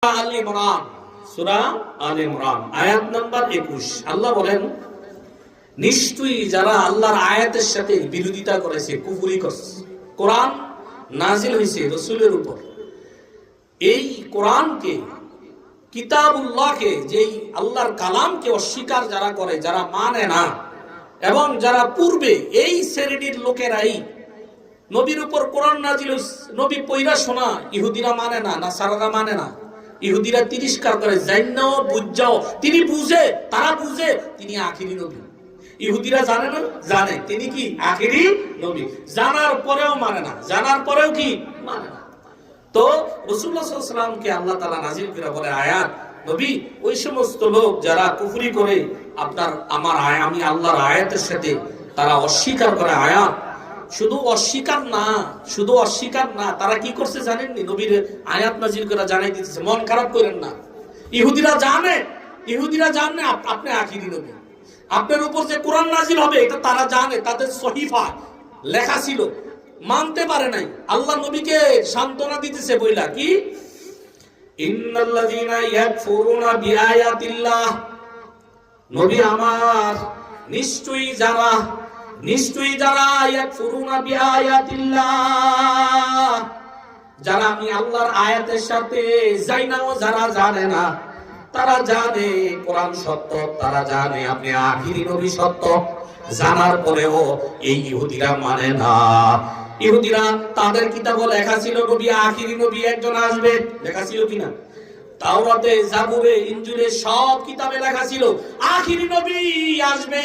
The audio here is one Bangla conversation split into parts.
আল ইমরান, সূরা আল ইমরান আয়াত নাম্বার 21। আল্লাহ বলেন, নিশ্চয়ই যারা আল্লাহর আয়াতের সাথে বিরোধিতা করেছে, কুফরি করেছে। কোরআন নাজিল হয়েছে রাসূলের উপর। এই কোরআনকে, কিতাবুল্লাহকে, যেই আল্লাহর কালামকে অস্বীকার যারা করে, যারা মানে না, এবং যারা পূর্বে এই শ্রেণীর লোকেরাই নবীর উপর কোরআন নাজিল হইছে, নবী পয়রা শোনা, ইহুদিরা মানে না, নাসারারা মানে না। ইহুদিরা তিরস্কার করে, জান্নাও বুঝাও, তিনি বুঝে, তারা বুঝে তিনি আখিরি নবী। ইহুদিরা জানে না, জানে তিনি কি আখিরি নবী, জানার পরেও মানে না, জানার পরেও কি মানে না। তো রাসূলুল্লাহ সাল্লাল্লাহু আলাইহি ওয়াসাল্লামকে আল্লাহ তাআলা নাজিল করে বলে, আয়াত নবী, ওই সমস্ত লোক যারা কুফরি করে আমি আল্লাহর আয়াতের সাথে তারা অস্বীকার করে। আয়াত শুধু অস্বীকার না, তারা কি করছে জানেননি? নবীর আয়াত নাজিল করে জানাই দিতেছে, মন খারাপ করেন না। ইহুদিরা জানে আপনি আখিরি নবী, আপনার উপর যে কোরআন নাজিল হবে এটা তারা জানে, তাদের সহিফা লেখা ছিল, মানতে পারে নাই। আল্লাহ নবীকে সান্ত্বনা দিতেছে বইলা কি, ইন্নাল্লাযীনা ইয়াকফুরুনা বিআয়াতিল্লাহ, নবী আমার, নিশ্চয়ই যারা ইয়াকফুরুনা বিআয়াতিল্লাহ, যারা আমি আল্লাহর আয়াতের সাথে যাইনাও, যারা জানে না, তারা জানে কোরআন সত্য, তারা জানে আপনি আখিরি নবী সত্য, জানার পরেও এই ইহুদিরা মানে না। ইহুদিরা তাদের কিতাবে লেখা ছিল নবী আখিরি নবী একজন আসবে, লেখা ছিল কিনা? তাওরাতে, জাবুরে, ইনজিলে সব কিতাবে লেখা ছিল আখিরি নবী আসবে।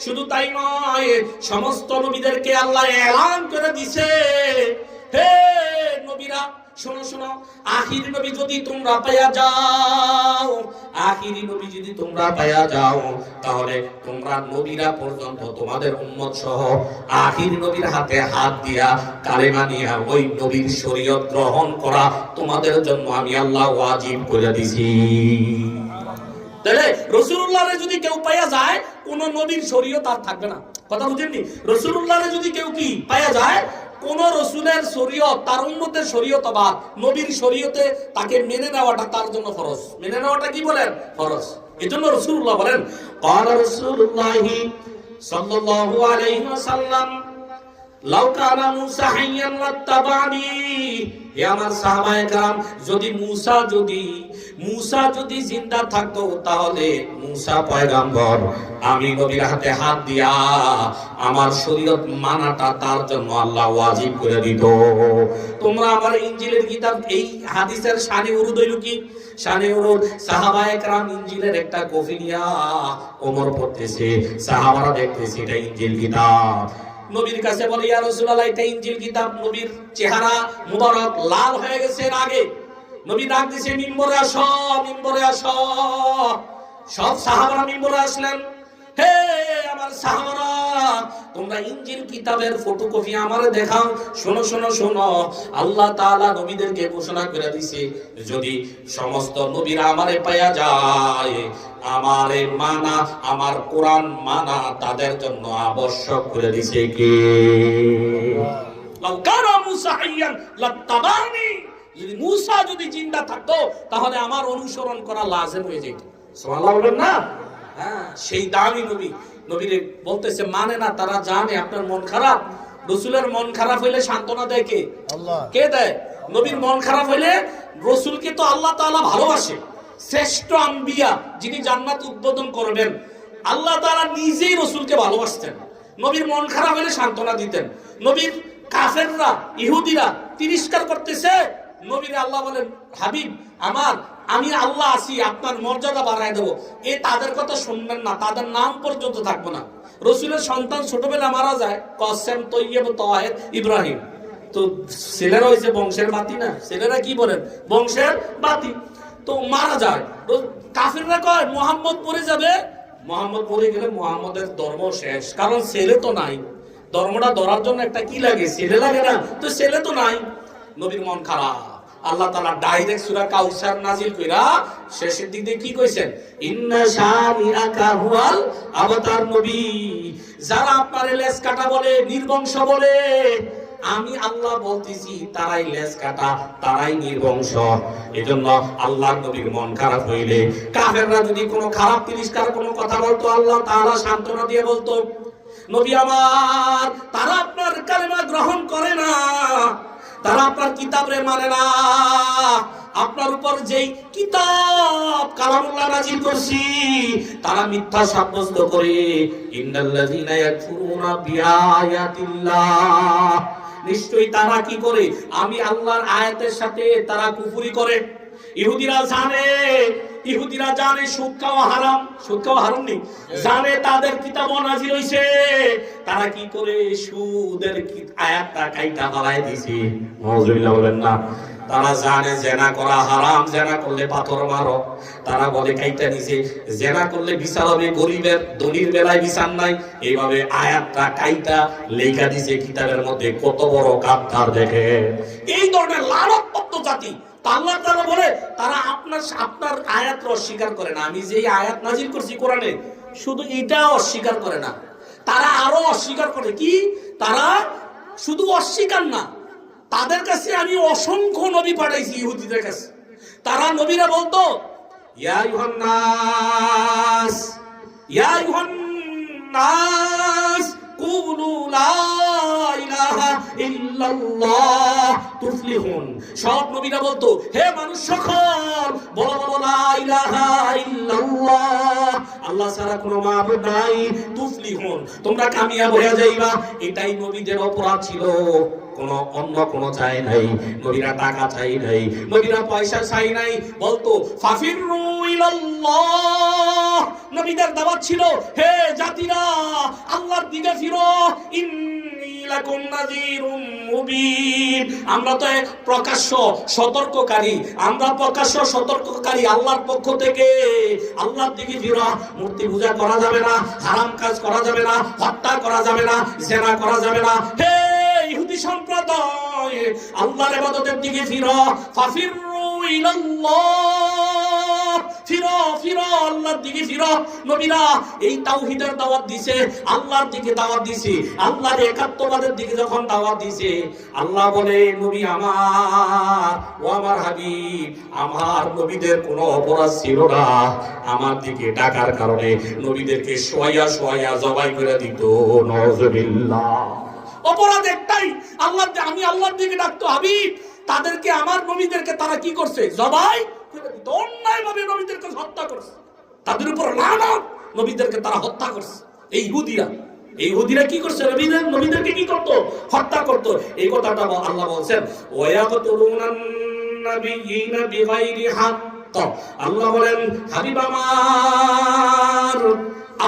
শুধু তাই নয়, সমস্ত নবীদেরকে আল্লাহ এলান করে দিয়েছে, হে নবীরা শোনো, আখিরি নবী যদি তোমরা পায়া যাও, তাহলে তোমরা নবীরা পর্যন্ত তোমাদের উম্মত সহ আখিরি নবীর হাতে হাত দিয়া কালেমা নিয়া ওই নবীর শরীয়ত গ্রহণ করা তোমাদের জন্য আমি আল্লাহ ওয়াজিব করে দিছি। তাহলে রাসূলুল্লাহরে যদি কেউ পায়া যায়, কোন নবীর শরীয়ত আর থাকবে না। কথা বুঝেননি? রাসূলুল্লাহরে যদি কেউ কি পায়া যায়, কোন রসুলের শরীয়ত, তার উম্মতের শরীয়ত বাদ, নবীর শরীয়তে তাকে মেনে নেওয়াটা তার জন্য ফরজ। মেনে নেওয়াটা কি বলেন? ফরজ। এজন্য রাসূলুল্লাহ বলেন, ক্বালা রাসূলুল্লাহি সাল্লাল্লাহু আলাইহি ওয়াসাল্লাম, লাউ কানা মূসা হাইয়ান লাত্তাবানি, হে আমার সাহাবায়ে কেরাম, যদি মূসা যদি জিন্দা থাকতো, তাহলে মূসা পয়গম্বর আমি নবীর হাতে হাত দিয়া আমার শরীয়ত মানাটা তার জন্য আল্লাহ ওয়াজিব করে দিত। তোমরা আমার ইনজিলের কিতাব, এই হাদিসের শানে উরুদ হইল কি? শানে উরুদ, সাহাবায়ে কেরাম ইনজিলের একটা কপি নিয়া ওমর পড়তেছে, সাহাবারা দেখতেছে এটা ইনজিল কিতাব। নবীর কাছে বলে, ইয়া রাসূলুল্লাহ, এটা ইনজিল কিতাব। নবীর চেহারা মুবারক লাল হয়ে গেছে আগে। নবী ডাক দিয়েছে, মিম্বরে আসো। সব সাহাবারা মিম্বরে আসলেন। হে আমার সাহাবারা, তোমরা ইনজিল কিতাবের ফটোকপি আমারে দেখাও। শোনো, আল্লাহ তাআলা নবীদেরকে ঘোষণা করে দিয়েছে, যদি সমস্ত নবীরা আমারে পায়া যায়, আমারে মানা, আমার কোরআন মানা তাদের জন্য আবশ্যক করে দিয়েছে। কি লাউ কানা মূসা হাইয়ান লাত্তাবানি, যদি মূসা যদি জিন্দা থাকতো, তাহলে আমার অনুসরণ করা লাজিম হয়ে যেত। সুবহানাল্লাহ বলেন না? হ্যাঁ, সেই দামি নবীর বলতেছে মানে না, তারা জানে আপনার মন খারাপ। রাসূলের মন খারাপ হইলে সান্ত্বনা দেয় কে? আল্লাহ। কে দেয়? নবীর মন খারাপ হইলে, রাসূলকে তো আল্লাহ তাআলা ভালোবাসে, শ্রেষ্ঠ আম্বিয়া যিনি জান্নাত উদ্বোধন করবেন, আল্লাহ তাআলা নিজেই রাসূলকে ভালোবাসতেন। নবীর মন খারাপ হইলে সান্ত্বনা দিতেন। নবীর কাফেররা, ইহুদিরা তিরস্কার করতেছে, নবীরে আল্লাহ বলেন, হাবিব আমার, আমি আল্লাহ আছি, আপনার মর্যাদা বাড়ায় দেবো। তাদের কথা শুনবেন না, তাদের নাম পর্যন্ত থাকবো না। রাসূলের সন্তান ছোটবেলা মারা যায়, কাসেম, তৈয়ব, তাহের, ইব্রাহিম, তো ছেলেরা হয়েছে বংশের বাতি না? ছেলেরা কি বলেন? বংশের বাতি। তো মারা যায়, কাফিররা কয় মুহাম্মদ পড়ে যাবে। মুহাম্মদ পড়ে গেলে মুহাম্মদের ধর্ম শেষ, কারণ ছেলে তো নাই। ধর্মটা ধরার জন্য একটা কি লাগে? ছেলে লাগে না? তো ছেলে তো নাই। নবীর মন খারাপ। আল্লাহ তাআলা ডাইরেক্ট সূরা কাউসার নাজিল কইরা শেষের দিক দিয়ে কি কইছেন? ইন্না শানিআকা হুয়াল আবতার। নবী, যারা আপনার লেজ কাটা বলে, নির্বংশ বলে, আমি আল্লাহ বলতেছি তারাই লেজ কাটা, তারাই নির্বংশ। এজন্য আল্লাহর নবীর মন খারাপ হইলে কাফেররা যদি কোনো খারাপ তিরস্কার কোনো কথা বলতো, আল্লাহ তাআলা সান্ত্বনা দিয়ে বলতো, নবী আমার, তারা আপনার কালেমা গ্রহণ করে না, তারা আপনার কিতাবে মানে না, আপনার উপর যেই কিতাব কালামুল্লাহ নাযিল করছি তারা মিথ্যা সাব্যস্ত করে। ইন্নাল্লাযীনা ইয়াকফুরুনা বিআয়াতিল্লাহ, নিশ্চয়ই তারা কি করে, আমি আল্লাহর আয়াতের সাথে তারা কুফরি করে। ইহুদিরা জানে সুদ খাওয়া হারাম, সুদ খাওয়া হারাম নেই, জানে তাদের কিতাব নাযিল হইছে, তারা কি করে সুদের আয়াতটা কাইটা ফলায় দিছে। নাউযুবিল্লাহ বলেন না। তারা জানে জেনা করা হারাম, জেনা করলে পাথর মারো, তারা বলে কাইটা নিছে, জেনা করলে বিচার হবে গরিবের, ধনীর বেলায় বিচার নাই, এইভাবে আয়াতটা কাইটা লেখা দিছে কিতাবের মধ্যে। কত বড় গাদ্দার দেখে! এই ধরনের লালনপত্ত জাতি। আল্লাহ তাআলা বলে তারা আপনার আয়াত অস্বীকার করে না। আমি যে আয়াত নাযিল করছি কোরআনে, শুধু এটা অস্বীকার করে না, তারা আরো অস্বীকার করে। কি? তারা শুধু অস্বীকার না, তাদের কাছে আমি অসংখ্য নবী পাঠাইছি ইহুদিদের কাছে। তারা নবীরা বলতো, ইয়া আইয়ুহান নাস, ইয়া আইয়ুহান নাস কুলু লা ইলাহা ইল্লাল্লাহ তুফলিহুন। সব নবীরা বলতো, হে মানুষ সকল, বলো লা ইলাহা ইল্লাল্লাহ, আল্লাহ ছাড়া কোনো মাবুদ নাই, তুফলিহুন, তোমরা কামিয়াব হয়ে যাইবা। এটাই নবীদের অপরাধ ছিল। অন্য কোনো চাই নাই, নবীরা টাকা চাই নাই, নবীরা পয়সা চাই নাই, বলতো ফাফিরু ইলাল্লাহ। নবীদের দাওয়াত ছিল, হে জাতিরা আল্লাহর দিকে ফিরো, ইন্নী লাকুম নাযীরুম মুবিন। আমরা তো প্রকাশ্য সতর্ককারী, আমরা প্রকাশ্য সতর্ককারী আল্লাহর পক্ষ থেকে। আল্লাহর দিকে ফিরো, মূর্তি পূজা করা যাবে না, হারাম কাজ করা যাবে না, হত্যা করা যাবে না, জিনা করা যাবে না। হে ইহুদি সম্প্রদায়, আল্লাহর ইবাদতের দিকে ফিরো, ফাফিরু ইলাল্লাহ, ফিরো ফিরো আল্লাহর দিকে ফিরো। নবীরা এই তাওহীদের দাওয়াত দিছে, আল্লাহর দিকে দাওয়াত দিছে, আল্লাহর একাত্মবাদের দিকে যখন দাওয়াত দিছে, আল্লাহ বলে, নবী আমার, ও আমার হাবিব, আমার নবীদের কোনো অপরাধ ছিল না, আমার দিকে ডাকার কারণে নবীদেরকে শোয়া শোয়া জবাই করে দিত। নাউযুবিল্লাহ। অপরাধ একটাই, আমি আল্লাহর দিকে ডাকতো হাবিব, তাদেরকে আমার নবীদেরকে তারা কি করছে? জবাই করে দিত, অন্যায়ভাবে নবীদেরকে হত্যা করছে, তাদের উপর লানত, নবীদেরকে তারা হত্যা করছে। এই ইহুদিরা কি করছে? নবীদেরকে কি করতো? হত্যা করতো। এই কথাটা আল্লাহ বলছেন, ওয়ায়াকতুলুনান নাবিয়্যিনা বিগাইরি হাক্ক। আল্লাহ বলেন, হাবিব আমার,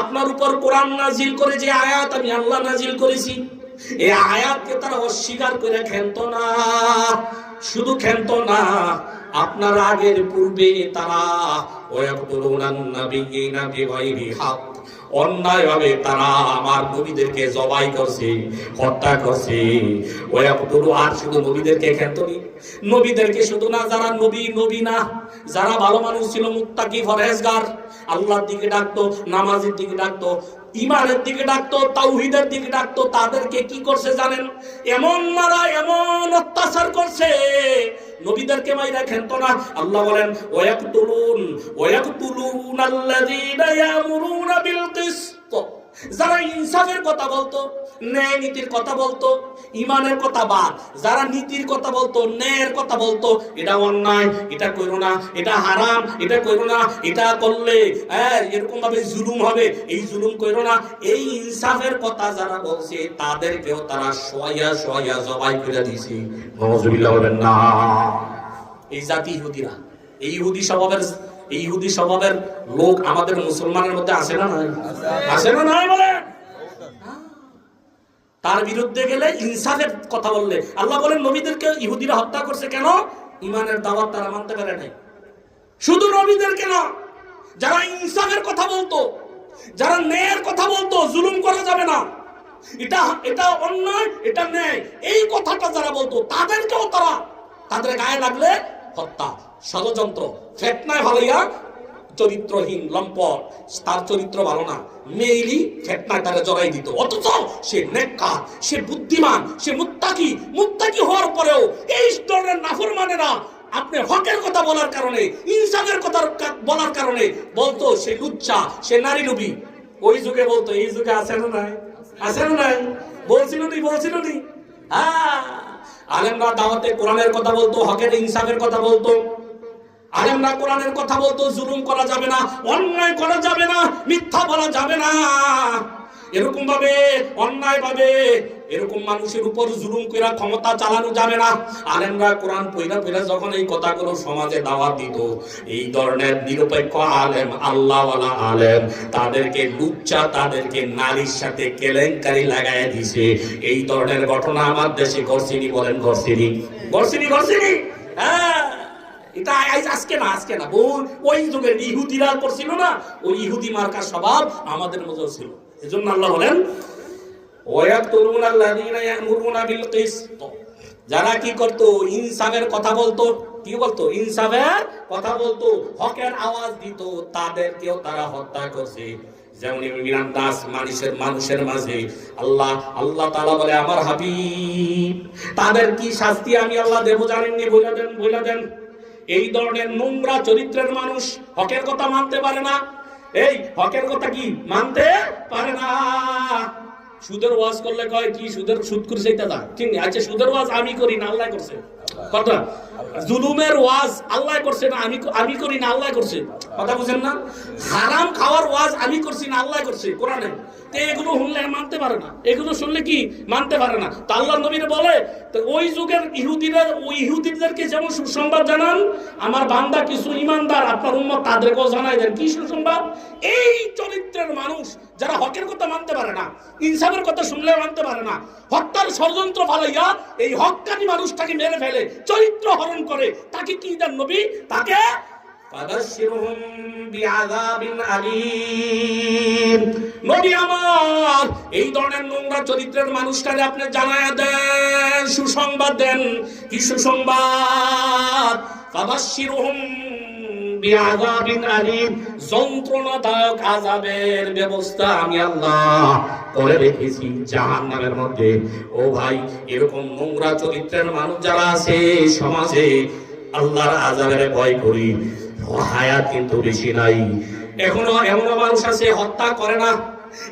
আপনার উপর কোরআন নাজিল করে যে আয়াত আমি আল্লাহ নাজিল করেছি, এই আয়াতকে তারা অস্বীকার করে খেলতো না। শুধু খেলতো না, আপনার আগের পূর্বে তারা ওয়ায়াকতুলুনান নাবিয়্যিনা বিগাইরি হক, অন্যায়ভাবে তারা আমার নবীদেরকে জবাই করছে, হত্যা করছে। ওয়ায়াকতুলু, আর শুধু নবীদেরকে খেলতনি, নবীদেরকে শুধু না, যারা নবী না, যারা ভালো মানুষ ছিল, মুত্তাকি ফরহেজগার, আল্লাহর দিকে ডাকতো, নামাজের দিকে ডাকতো, ইমানের দিকে ডাকতো, তাওহীদের দিকে ডাকতো, তাদেরকে কি করছে জানেন? এমন মারা, এমন অত্যাচার করছে, নবীদেরকে মাইরা খেলতো না। আল্লাহ বলেন, ওয়ায়াকতুলুনাল্লাযীনা ইয়ামুরুনা বিল কিসত, যারা ইনসাফের কথা বলতো, ন্যায় নীতির কথা বলতো, ইমানের কথা বাদ, যারা নীতির কথা বলতো, ন্যায়ের কথা বলতো, এটা অন্যায়, এটা কইরো না, এটা হারাম, এটা কইরো না, এটা করলে এরকম ভাবে জুলুম হবে, এই জুলুম কইরো না, এই ইনসাফের কথা যারা বলছে, তাদেরকেও তারা শোয়া জবাই করে দিয়েছে। নাউযুবিল্লাহ বলেন না। এই জাতি ইহুদিরা, এই ইহুদি স্বভাবের লোক আমাদের মুসলমানের মধ্যে আছে না নাই? আছে না নাই? বলে তার বিরুদ্ধে গেলে, ইনসাফের কথা বললে, আল্লাহ বলেন নবীদেরকে ইহুদিরা হত্যা করছে কেন? ইমানের দাওয়াত তারা মানতে পারে নাই। শুধু নবীদেরকে না, যারা ইনসাফের কথা বলতো, যারা ন্যায়ের কথা বলতো, জুলুম করা যাবে না, এটা অন্যায়, এটা ন্যায়, এই কথাটা যারা বলতো, তাদেরকেও তারা, তাদের গায়ে লাগলে হত্যা, ষড়যন্ত্র, ফিতনায় ভালাইয়া চরিত্রহীন লম্পট, তার চরিত্র ভালো না, মেইলি ফিতনায় তারা জড়াই দিত। অথচ সে নেককার, সে বুদ্ধিমান, সে মুত্তাকি হওয়ার পরেও এই ধরনের নাফরমানেরা আপনি হকের কথা বলার কারণে, ইনসাফের কথা বলার কারণে বলতো সে লুচ্চা, সে নারী লোভী। ওই যুগে বলতো, এই যুগে আছে না নাই? আছে না নাই? বলছিল নি? আলেমরা দাওয়াতে কোরআনের কথা বলতো, হকের ইনসাফের কথা বলতো। আলেমরা কোরআনের কথা বলতো, জুলুম করা যাবে না, অন্যায় করা যাবে না, মিথ্যা বলা যাবে না। এরকম ভাবে অন্যায় ভাবে এরকম মানুষের উপর জুলুম কইরা ক্ষমতা চালানো যাবে না। আলেমরা কোরআন পড়া যখন এই কথাগুলো সমাজে দাওয়াত দিত, এই ধরনের নিরপেক্ষ আলেম, আল্লাহওয়ালা আলেম, তাদেরকে লুচ্চা, তাদেরকে নারীর সাথে কেলেঙ্কারি লাগায় দিছে। এই ধরনের ঘটনা আমার দেশে ঘটছেনি, বলেন ঘটছেনি। হ্যাঁ, এটা আজকে না, ওই যুগের ইহুদিরা করছিল না, ওই ইহুদি মার্কার স্বভাব আমাদের মধ্যেও ছিল। এজন্য আল্লাহ বলেন, যারা কি করতো, ইনসাফের কথা বলতো, ইনসাফের কথা বলতো, হকের আওয়াজ দিত, তাদেরকেও তারা হত্যা করছে। যেমন ইমরান দাস মানুষের মাঝে আল্লাহ তাআলা বলে, আমার হাবিব, তাদের কি শাস্তি আমি আল্লাহ দেব জানেননি? বইলা দেন। এই ধরনের নোংরা চরিত্রের মানুষ হকের কথা মানতে পারে না। এই হকের কথা কি মানতে পারে না। সুদের ওয়াজ করলে কয় কি, সুদ করছে এটা দা, ঠিক না? আচ্ছা, সুদের ওয়াজ আমি করি না, আল্লাহ করছে। কথা, জুলুমের ওয়াজ আল্লাহ করছে না, আমি করি না, আল্লাহ করছে। কথা বুঝেন না? হারাম খাওয়ার ওয়াজ আমি করছি না, আল্লাহ করছে কোরআনে। এগুলো শুনলে মানতে পারে না, এগুলো শুনলে কি মানতে পারে না। তো আল্লাহ নবীর বলে, তো ওই যুগের ইহুদিদেরকে যেমন সুসংবাদ জানান, আমার বান্দা কিছু ইমানদার আপনার উম্মত তাদেরকেও জানাই দেন। কি সুসংবাদ? এই চরিত্রের মানুষ যারা হকের কথা মানতে পারে না, ইনসাফের কথা শুনলে মানতে পারে না, হত্যার ষড়যন্ত্র ফালাইয়া এই হক্কানি মানুষটাকে মেরে ফেলে, চরিত্র হরণ করে, তাকে কি দেন নবী? তাকে ফাবাশশিরহুম বিআযাবিন আলীম। নবী আমার, এই ধরনের নোংরা চরিত্রের মানুষটাকে আপনি জানায়া দেন, সুসংবাদ দেন। কি সুসংবাদ? ফাবাশশিরহুম বিআযাবিন আলীম, যন্ত্রণাদায়ক আযাবের ব্যবস্থা আমি আল্লাহ করে রেখেছি জাহান্নামের মধ্যে। ও ভাই, এরকম নোংরা চরিত্রের মানুষ যারা আছে সমাজে, আল্লাহর আযাবের ভয় করি, হায়াত কিন্তু বেশি নাই। এখনো এমন মানুষ আছে হত্যা করে না,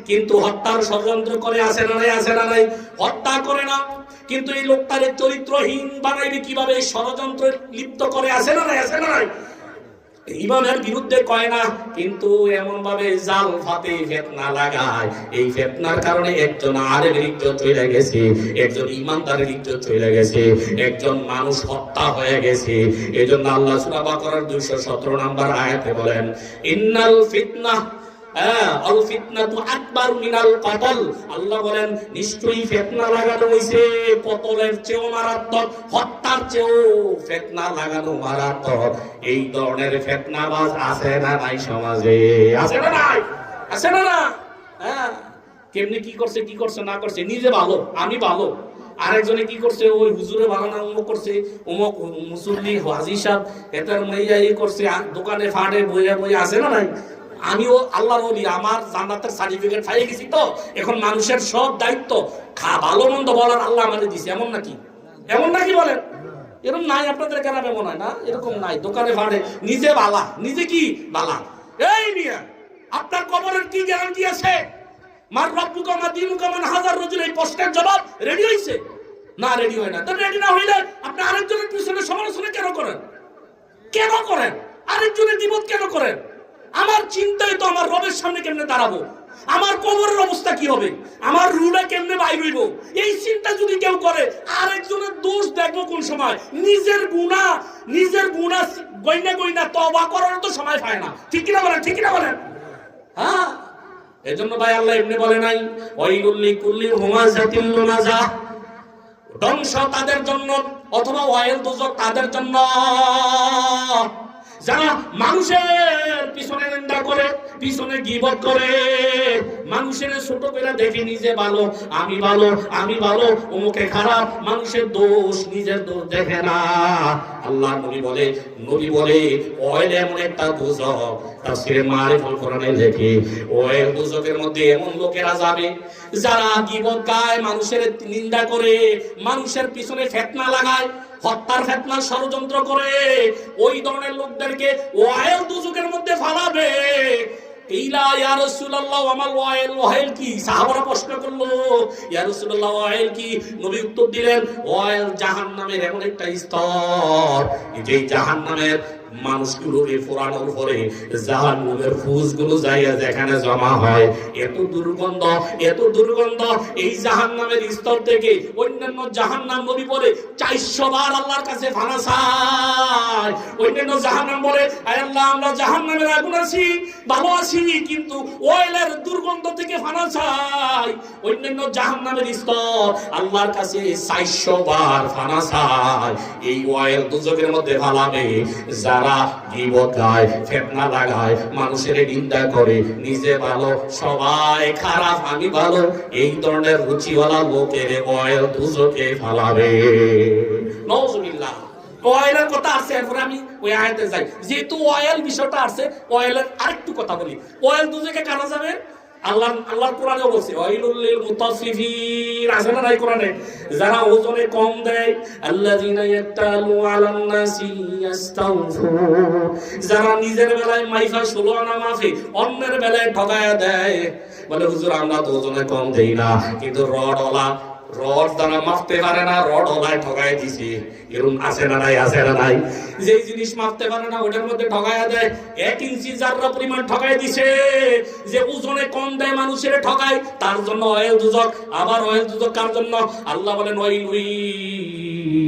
কিন্তু হত্যার ষড়যন্ত্র করে। আছে না নাই? হত্যা করে না, কিন্তু এই লোকটারে চরিত্রহীন বানাইবে কিভাবে ষড়যন্ত্রে লিপ্ত করে। আছে না নাই? ইমানের বিরুদ্ধে কয় না, কিন্তু এমন ভাবে জাল ফাতে ফিতনা লাগায়। এই ফিতনার কারণে একজন আলেমের ইজ্জত চলে গেছে, একজন ইমানদারের ইজ্জত চলে গেছে, একজন মানুষ হত্যা হয়ে গেছে। এজন্য আল্লাহ সূরা বাকারার 217 নম্বর আয়াতে বলেন, ইন্নাল ফিতনাহ আল ফিতনাতু আকবার মিনাল কতল। আল্লাহ বলেন, নিশ্চয়ই ফিতনা লাগানো হইছে কতলের চেয়েও মারাত্মক, হত্যার চেয়েও ফিতনা লাগানো মারাত্মক। এই ধরনের ফিতনাবাজ আছে না নাই সমাজে? আছে না নাই? কেমনে কি করছে না করছে, নিজে ভালো, আমি ভালো, আরেকজনে কি করছে, ওই হুজুরে ভালো না, অমুক করছে, অমুক মুসল্লি হাজী সাহেব এটার মেয়ে করছে, দোকানে ফাড়ে বইয়া। আছে না নাই? আমিও আল্লাহর ওলি, আমার জান্নাতের সার্টিফিকেট পাই গেছি, তো এখন মানুষের সব দায়িত্ব ভালো মন্দ বলার আল্লাহ আমাদের দিছে। এমন নাকি বলেন? এরকম নাই আপনাদের কেন? এমন হয় না? এরকম নাই। দোকানে ভাড়ে নিজে বালা, নিজে কি বালা? এই মিয়া, আপনার কবরের কি গ্যারান্টি আছে? মার রব্বুকা মা দীনুকা মান হাজার রাজুল, এই প্রশ্নের জবাব রেডি হইছে না? রেডি হয় না। তো রেডি না হইলে আপনি আরেকজনের পিছনে সমালোচনা কেন করেন? আরেকজনের দ্বিমত কেন করেন? আমার চিন্তায় তো আমার রবের সামনে কেমনে দাঁড়াবো, আমার কবরের অবস্থা কি হবে, আমার রুলে কেমনে বাইর হইব, এই চিন্তা যদি কেউ করে, আরেকজনের দোষ দেখবো কোন সময়? নিজের গুনাহ গইনা তওবা করার তো সময় পায় না। ঠিক কিনা বলেন? হ্যাঁ, এজন্য ভাই আল্লাহ এমনি বলে নাই, ওয়াইলুল লিকুল্লি হুমাযাতিল লুমাযা, ধ্বংস তাদের জন্য, অথবা ওয়াইল দোজখ তাদের জন্য যারা মানুষের পিছনে নিন্দা করে, পিছনে গীবত করে, মানুষের ছোট করে দেখে নিজে ভালো, আমি ভালো, আমি ভালো, অমুকে খারাপ, মানুষের দোষ নিজের দোষ দেখে না। আল্লাহ নবী বলে ওয়েল এমন একটা দুজক, তাফসীরে মারিফুল কোরআনে লেখে ওয়েল দুজকের মধ্যে এমন লোকেরা যাবে যারা গীবত গায়, মানুষের নিন্দা করে, মানুষের পিছনে ফিতনা লাগায়, হত্যার ফিতনা ষড়যন্ত্র করে, ওই ধরনের লোকদেরকে ওয়াইল দুজকের মধ্যে ফালাবে। ইলা ইয়া রাসূলুল্লাহ আমার ওয়াইল কি? সাহাবারা প্রশ্ন করলো, ইয়া রাসূলুল্লাহ ওয়াইল কি? নবী উত্তর দিলেন, ওয়াইল জাহান্নামের এমন একটা স্তর, যেই জাহান্নামের মানুষগুলোর পোড়ানোর পরে জাহান্নামের ফুসগুলো যাইয়া যেখানে জমা হয়, এত দুর্গন্ধ, এত দুর্গন্ধ। এই জাহান্নামের স্তর থেকে অন্যান্য জাহান্নাম নবী বলে 400 বার আল্লাহর কাছে ফানা চায়। অন্যান্য জাহান্নাম বলে, আয় আল্লাহ আমরা জাহান্নামের আগুন আছি, ভালো আছি, কিন্তু ওয়েলের দুর্গন্ধ থেকে ফানা চাই। অন্যান্য জাহান্নামের স্তর আল্লাহর কাছে 400 বার ফানা চায়। এই ওয়েল দুজকের মধ্যে ফালাবে যারা গীবত গায়, ফিতনা লাগায়, মানুষের নিন্দা করে, নিজে ভালো, সবাই খারাপ, আমি ভালো, এই ধরনের রুচিওয়ালা লোকের ওয়েল দুজকে ফালাবে। নাউজুবিল্লাহ। ওয়েলের কথা আছে, এরপরে আমি ওই আয়াতে যাই। যেহেতু ওয়েল বিষয়টা আছে, ওয়েলের আরেকটু কথা বলি। ওয়েল দুজকে কারা যাবে? আল্লাহর কোরআনে বলছে ওয়াইলুল লিল মুতাফফিফিন, আছে না নাই কোরআনে? যারা ওজনে কম দেয়, আল্লাযিনা ইয়াতালু আলান নাসি ইস্তাউফু, যারা নিজের বেলায় মাইফা 16 আনা মাফি, অন্যের বেলায় ঠকায়া দেয়। বলে হুজুর আমরা তো ওজনে কম দেই না, কিন্তু রড দ্বারা মাপতে পারে না, রড ওলায় ঠকায় দিছে। এরকম আছে না নাই? আছে না নাই? যেই জিনিস মাপতে পারে না ওটার মধ্যে ঠকায়া দেয়। 1 ইঞ্চি জাররা পরিমাণ ঠকায় দিছে। যে ওজনে কম দেয় মানুষের ঠকায়, তার জন্য ওয়েল দুজক। আবার ওয়েল দুজক কার জন্য? আল্লাহ বলেন ওয়াইলুই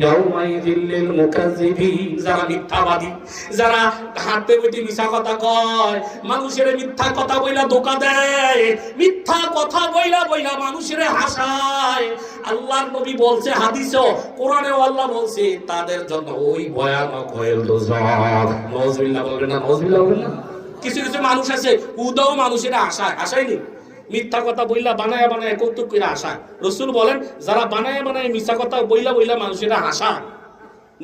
ইয়াউমাইযিল লিল মুকাজ্জিবিন, যারা মিথ্যাবাদী, যারা হাতে বইতে মিথ্যা কথা কয়, মানুষের মিথ্যা কথা বইলা ধোঁকা দেয়, মিথ্যা কথা বইলা মানুষের হাসায়। আল্লাহর নবী বলছে, হাদিসেও কোরআনেও আল্লাহ বলছে, তাদের জন্য ওই ভয়ানক ওয়েল দুজক। নাউজুবিল্লাহ বলবেন না? নাউজুবিল্লাহ বলবেন না? কিছু কিছু মানুষ আছে উদাও মানুষের আশায়নি, মিথ্যা কথা বইলা বানায় কৌতুক করে হাসায়। রাসূল বলেন, যারা বানায় মিথ্যা কথা বইলা মানুষের হাসায়,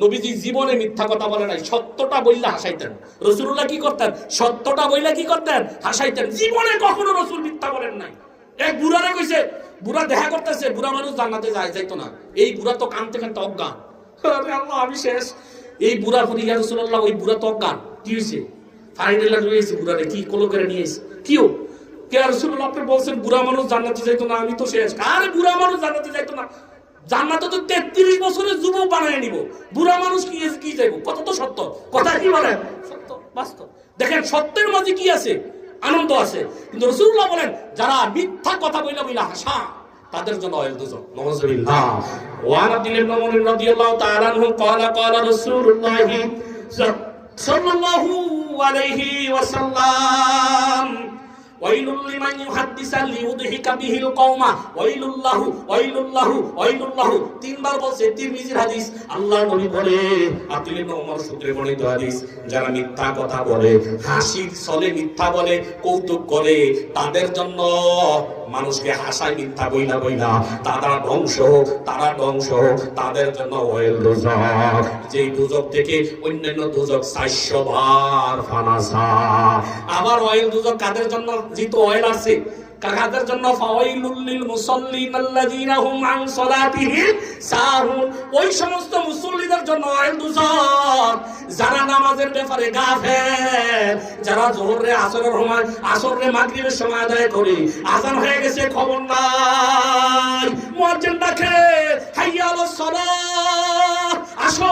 নবীজি জীবনে মিথ্যা কথা বলে নাই, সত্যটা বইলা হাসাইতেন। রাসূলুল্লাহ কি করতেন? সত্যটা বইলা কি করতেন? হাসাইতেন। জীবনে কখনো রাসূল মিথ্যা বলেন নাই। এক বুড়ারে কইছে, বুড়া দেখা করতেছে, বুড়া মানুষ জান্নাতে যাইতো না। এই বুড়া তো কানতে কানতে অজ্ঞান। আরে আল্লাহ আমি শেষ। এই বুড়া বলি, ইয়া রাসূলুল্লাহ ওই বুড়া তো অজ্ঞান, কি হয়েছে? ফাইনালে রয়েছে বুড়ারে, কি কোলো করে নিয়েছে, কিও কে? রাসূলুল্লাহ আপনি বলছেন বুড়া মানুষ জান্নাতে যাইতো না, আমি তো শেষ। আরে বুড়া মানুষ জান্নাতে যাইতো না, জান্নাতে তো 33 বছরের যুবক বানায় নিব, বুড়া মানুষ কি যাইবো? কত তো সত্য কথা, কি বলেন? সত্য, বাস্তব। দেখেন সত্যের মাঝে কি আছে? আনন্দ আছে। কিন্তু রাসূলুল্লাহ বলেন, যারা মিথ্যা কথা বইলা হাসা, তাদের জন্য ওয়েল দুজক। নাউজুবিল্লাহ। ওয়া আব্দুল্লাহ ইবনে উমর রাদিয়াল্লাহু তাআলা আনহু ক্বালা রাসূলুল্লাহ সাল্লাল্লাহু আলাইহি ওয়াসাল্লাম, ওয়াইলুল লিমান ইউহাদ্দিসু লিইউদহিকা বিহিল কওমা, ওয়াইলুল্লাহু। তিনবার বলছে, তিরমিজির হাদিস। আল্লাহর নবী বলে, আব্দুল্লাহ ইবনে উমর সূত্রে বর্ণিত হাদিস, যারা মিথ্যা কথা বলে, হাসির ছলে মিথ্যা বলে, কৌতুক করে, তাদের জন্য, মানুষকে হাসায় মিথ্যা বইলা তারা ধ্বংস, তাদের জন্য ওয়েল দুজক। যেই দুজক থেকে অন্যান্য দুজক 400 বার ফানা চায়। আবার ওয়েল দুজক কাদের জন্য? যেহেতু ওয়েল আছে, কাদের জন্য? ফাওয়াইলুল লিল মুসাল্লিন আল্লাযীনা হুম আন সালাতিহিম সাহুন, ওই সমস্ত মুসল্লিদের জন্য ওয়েল দুজক যারা নামাজের ব্যাপারে গাফেল, যারা যোহরে আসরে মাগরিবের সময় আদায় করে, আযান হয়ে গেছে খবর নাই, মুয়াজ্জিন ডাকে হাইয়া আলাস সালাহ, আসো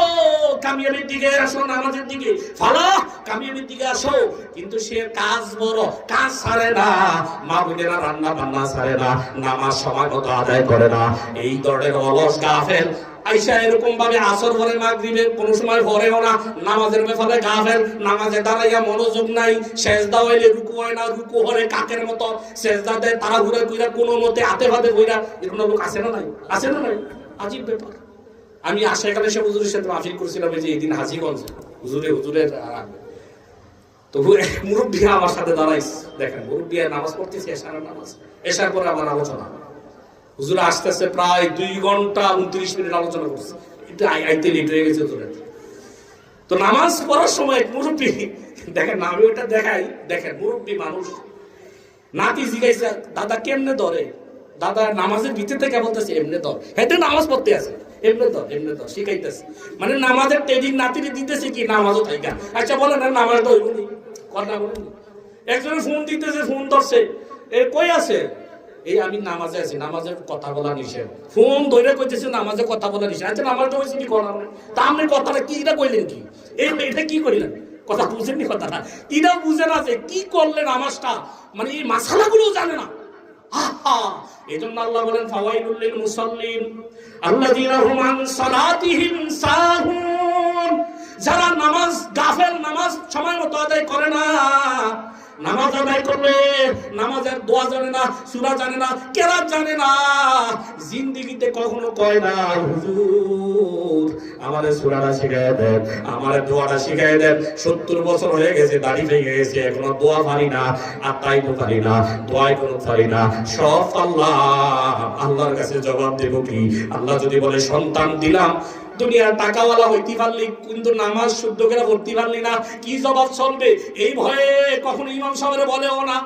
কামিয়াবির দিকে, আসো নামাজের দিকে, ফালাহ কামিয়াবির দিকে আসো। কিন্তু সে কাজ বড়, কাজ ছাড়ে না, মা বোনেরা রান্না বান্না ছাড়ে না, নামাজ সময় মতো আদায় করে না। এই ধরনের অলস গাফেল আইসা এরকম ভাবে আসর পরে মাগরিবে কোন সময় পড়েও না, নামাজের ব্যাপারে গাফেল, নামাজে দাঁড়াইয়া মনোযোগ নাই, সেজদা হইলে রুকু হয় না, রুকু হলে কাকের মতো সেজদা দেয়, তারা ঘুরে ঘুরে কোনো মতে হাতে ফাতে ঘুরা। এরকম লোক আছে না নাই? আছে না নাই? আজীব ব্যাপার। আমি আশাকালে সে হুজুরের সাথে মাহফিল করেছিলাম, এই যে এই দিন হাজিগঞ্জ হুজুরের তবু মুরব্বী আমার সাথে দাঁড়াইছে, দেখেন মুরব্বী নামাজ পড়তেছে, এশার নামাজ, এশার পরে আমার আলোচনা, হুজুর আসতেছে প্রায় 2 ঘন্টা 29 মিনিট আলোচনা করছে, এটা আইতে লেট হয়ে গেছে হুজুরের। তো নামাজ পড়ার সময় মুরব্বী, দেখেন আমি ওটা দেখাই, দেখেন মুরব্বী মানুষ, নাতি জিজ্ঞাসা দাদা কেমনে ধরে, দাদা নামাজের ভিতর থেকে বলতেছে এমনি ধর, হ্যাঁ নামাজ পড়তে আছে এমনি ধর শিখাইতেছে, মানে নামাজের ট্রেনিং নাতিরে দিতেছে কি নামাজও থাইকা। আচ্ছা বলেন না নামাজ তো হইবনি, কথা বলেন। একজনের ফোন দিতেছে, ফোন ধরছে, এ কই আছে, এই আমি নামাজে আছি, নামাজের কথা বলা নিষেধ, ফোন ধরে কইতেছে নামাজে কথা বলা নিষেধ। আচ্ছা নামাজটা হয়েছে কি করা, তা আপনি কথাটা কি এটা কইলেন কি, এটা কি করিলেন, কথা বুঝেননি, কথাটা এটা বুঝে না যে কি করলেন নামাজটা, মানে এই মাসালাগুলো জানে না। এজন্য আল্লাহ বলেন ফাওয়াইলুল লিল মুসাল্লিন আল্লাযীনা হুম আন সালাতিহিম সাহুন, যারা নামাজ গাফেল, নামাজ সময় মতো আদায় করে না, নামাজ আদায় করলে নামাজের দোয়া জানে না, সূরা জানে না, কেরাত জানে না, জিন্দেগিতে কখনো কয় না হুজুর আমারে সূরাটা শিখায় দেন, আমারে দোয়াটা শিখায় দেন, 70 বছর হয়ে গেছে, দাড়ি ভেঙে গেছে, এখনো দোয়া পারি না, আত্মাইতে পারি না, দোয়াই কোনো পারি না, সব আল্লাহর কাছে জবাব দেব কি? আল্লাহ যদি বলে সন্তান দিলাম, দুনিয়ার টাকাওয়ালা হইতে পারলি কিন্তু নামাজ শুদ্ধ করে পড়তে পারলি না, কি জবাব চলবে? এই ভয়ে কখনো ইমাম সাহেবের বলেও না,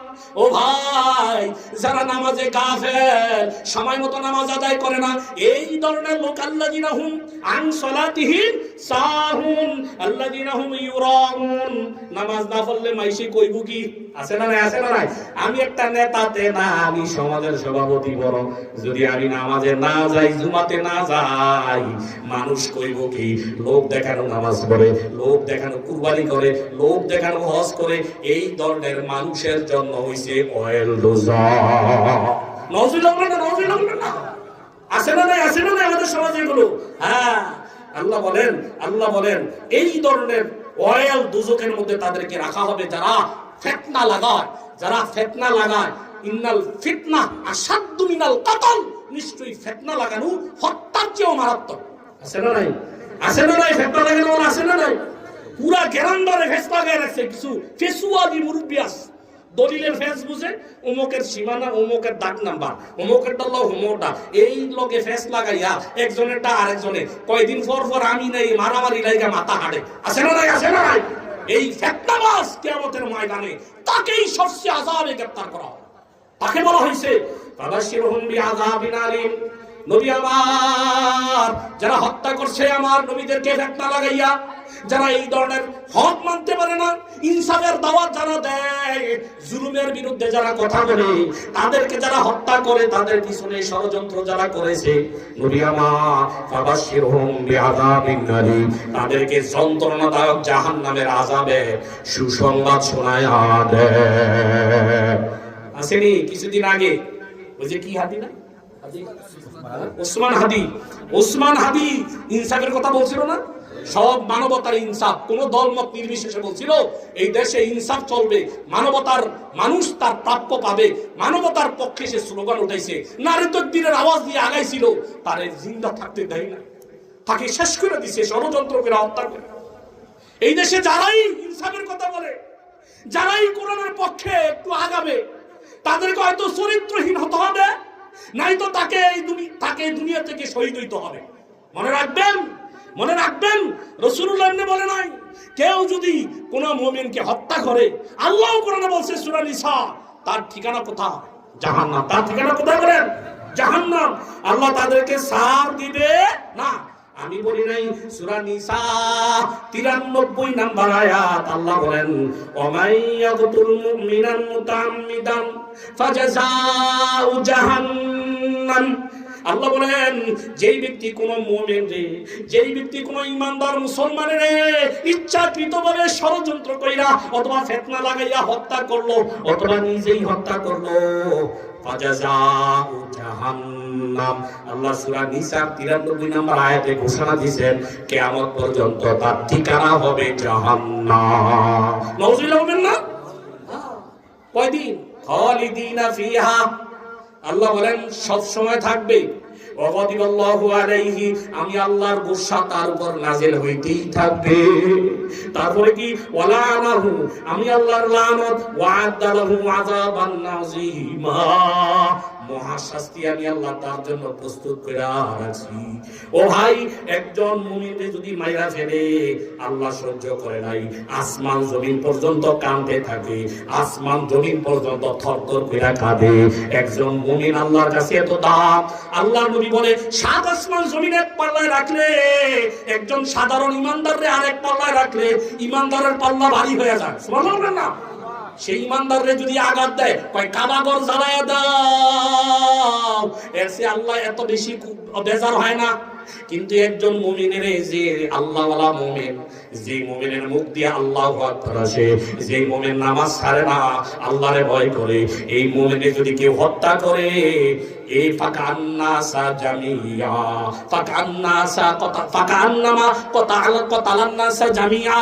ও ভাই যারা নামাজে গাফেল, সময় মতো নামাজ আদায় করে না, এই ধরনের লোক আল্লাযীনা হুম আন সালাতিহিম সাহুন আল্লাযীনা হুম ইউরাউন, নামাজ না পড়লে মাইসি কইব কি? আছে না নাই, আছে না নাই? আমি একটা নেতাতে না, আমি সমাজের সভাপতি, বড় যদি আমি নামাজে না যাই, জুমাতে না যাই, মানুষ কইব কি? লোক দেখানো নামাজ পড়ে, লোক দেখানো কুরবানি করে, লোক দেখানো হজ করে, এই ধরনের মানুষের জন্য হইছে অয়েল ডোজা। নওজুবিল্লাহ না, নওজুবিল্লাহ না, আছে না নাই, আছে না নাই আমাদের সমাজে এগুলো? হ্যাঁ, আল্লাহ বলেন এই ধরনের অয়েল দুজকের মধ্যে তাদেরকে রাখা হবে যারা ফিতনা লাগায়, ইন্নাল ফিতনা আশাদ্দু মিনাল কাতল, নিশ্চয়ই ফিতনা লাগানো হত্যার চেয়েও মারাত্মক। আছে না নাই, আছে না নাই? ফিতনা লাগানো আছে না নাই? পুরা গ্যারান্ডারে ফেস লাগায় রাখছে কিছু ফেসুয়াদি মুরব্বি আছে, দলিলের ফেস বুঝে, অমুকের সীমানা, অমুকের দাগ নাম্বার, অমুকের ডাল্লা হোমোটা, এই লগে ফেস লাগাইয়া একজনেরটা আরেকজনে কয়দিন পর আমি নাই মারামারি লাইগা মাথা হাঁটে। আছে না নাই, আছে না নাই? এই ফিতনাবাজ কিয়ামতের ময়দানে তাকেই সবচেয়ে আযাবে গ্রেফতার করা হবে। তাকে বলা হয়েছে ফাবাশশিরহুম বিআযাবিন আলীম, নবী আমার যারা হত্যা করছে আমার নবীদেরকে ফিতনা লাগাইয়া, যারা এই ধরনের হক মানতে পারে না, ইনসাফের দাওয়াত যারা দেয়, জুলুমের বিরুদ্ধে যারা কথা বলে, তাদেরকে যারা হত্যা করে, তাদের পিছনে ষড়যন্ত্র যারা করেছে, নবী আমার ফাবাশশিরহুম বিআযাবিন আলীম, তাদেরকে যন্ত্রণাদায়ক জাহান্নামের আযাবে সুসংবাদ শোনায়া দেয়। আসেনি কিছুদিন আগে ওই যে কি হাদি না, ওসমান হাদি ইনসাফের কথা বলছিল না, সব মানবতার ইনসাফ, কোন দলমত নির্বিশেষে বলছিল এই দেশে ইনসাফ চলবে, মানবতার মানুষ তার প্রাপ্য পাবে, মানবতার পক্ষে সে স্লোগান উঠাইছে, নারী তাকবীরের আওয়াজ দিয়ে আগাইছিল, তারে জিন্দা থাকতে দেয় না, তাকে শেষ করে দিছে ষড়যন্ত্র করে, হত্যা করে। এই দেশে যারাই ইনসাফের কথা বলে, যারাই কোরআনের পক্ষে একটু আগাবে, তাদেরকে হয়তো চরিত্রহীন হতে হবে, নাই তো তাকে এই দুনিয়া থেকে শহীদ হইতে হবে। মনে রাখবেন রাসূলুল্লাহ বলে নাই, কেউ যদি কোন মুমিনকে হত্যা করে, আল্লাহ কোরআনে বলছে সূরা নিসা, তার ঠিকানা কোথায়? জাহান্নাম। তার ঠিকানা কোথায় বলেন? জাহান্নাম। আল্লাহ তাদেরকে ছাড় দিবে না। আমি বলি নাই, সূরা নিসা 93 নাম্বার আয়াত, আল্লাহ বলেন ওমাইয়াকুতুল মুমিনান মুতাআম্মিদান ফাজাযাউ জাহান্নাম। আল্লাহ বলেন যেই ব্যক্তি কোন মুমিন রে, যেই ব্যক্তি কোন ইমানদার মুসলমানের ইচ্ছাকৃতভাবে ষড়যন্ত্র কইরা অথবা ফিতনা লাগাইয়া হত্যা করলো, অথবা নিজেই হত্যা করলো, ফাজাযাউ জাহান্নাম। আল্লাহ সূরা নিসা 93 নম্বর আয়াতে ঘোষণা দিয়েছেন কিয়ামত পর্যন্ত তার ঠিকানা হবে জাহান্নাম। নাউযুবিল্লাহ বলেন না? কয়দিন? খালিদিনা ফিহা। আল্লাহ বলেন সব সময় থাকবে। ওয়া গাদিবাল্লাহু আলাইহি, আমি আল্লাহর গুসা তার উপর নাযিল হইতেই থাকবে। তারপরে কি ওয়ালানাহু, আমি আল্লাহর লানত, ওয়া আদালাহু আযাবান নাযীমা, মহাশাস্তি আমি আল্লাহ তার জন্য প্রস্তুত করে রাখছি। ও ভাই, একজন মুমিনকে যদি মাইরা ফেলে আল্লাহ সহ্য করে নাই, আসমান জমিন পর্যন্ত কাঁদতে থাকে, আসমান জমিন পর্যন্ত থরথর করে কাঁদে। একজন মুমিন আল্লাহর কাছে এত দাম। আল্লাহর নবী বলে, সাত আসমান জমিন এক পাল্লায় রাখলে, একজন সাধারণ ইমানদাররে আরেক পাল্লায় রাখলে ইমানদারের পাল্লা ভারী হয়ে যায়। সুবহানাল্লাহ না? সেই ইমানদাররে যদি আঘাত দেয়, কয় কাবাগর জ্বালায়া দাও, এর চেয়ে আল্লাহ এত বেশি বেজার হয় না। কিন্তু একজন মুমিনের, যে আল্লাহওয়ালা মুমিন, যে মুমিনের মুখ দিয়ে আল্লাহু আকবার আসে, যে মুমিন নামাজ ছাড়ে না, আল্লাহরে ভয় করে, এই মুমিনে যদি কেউ হত্যা করে, এই ফাকান্নাসা জামিয়া, ফাকান্নাসা ফাকান্নামা কতালান্নাসা জামিয়া,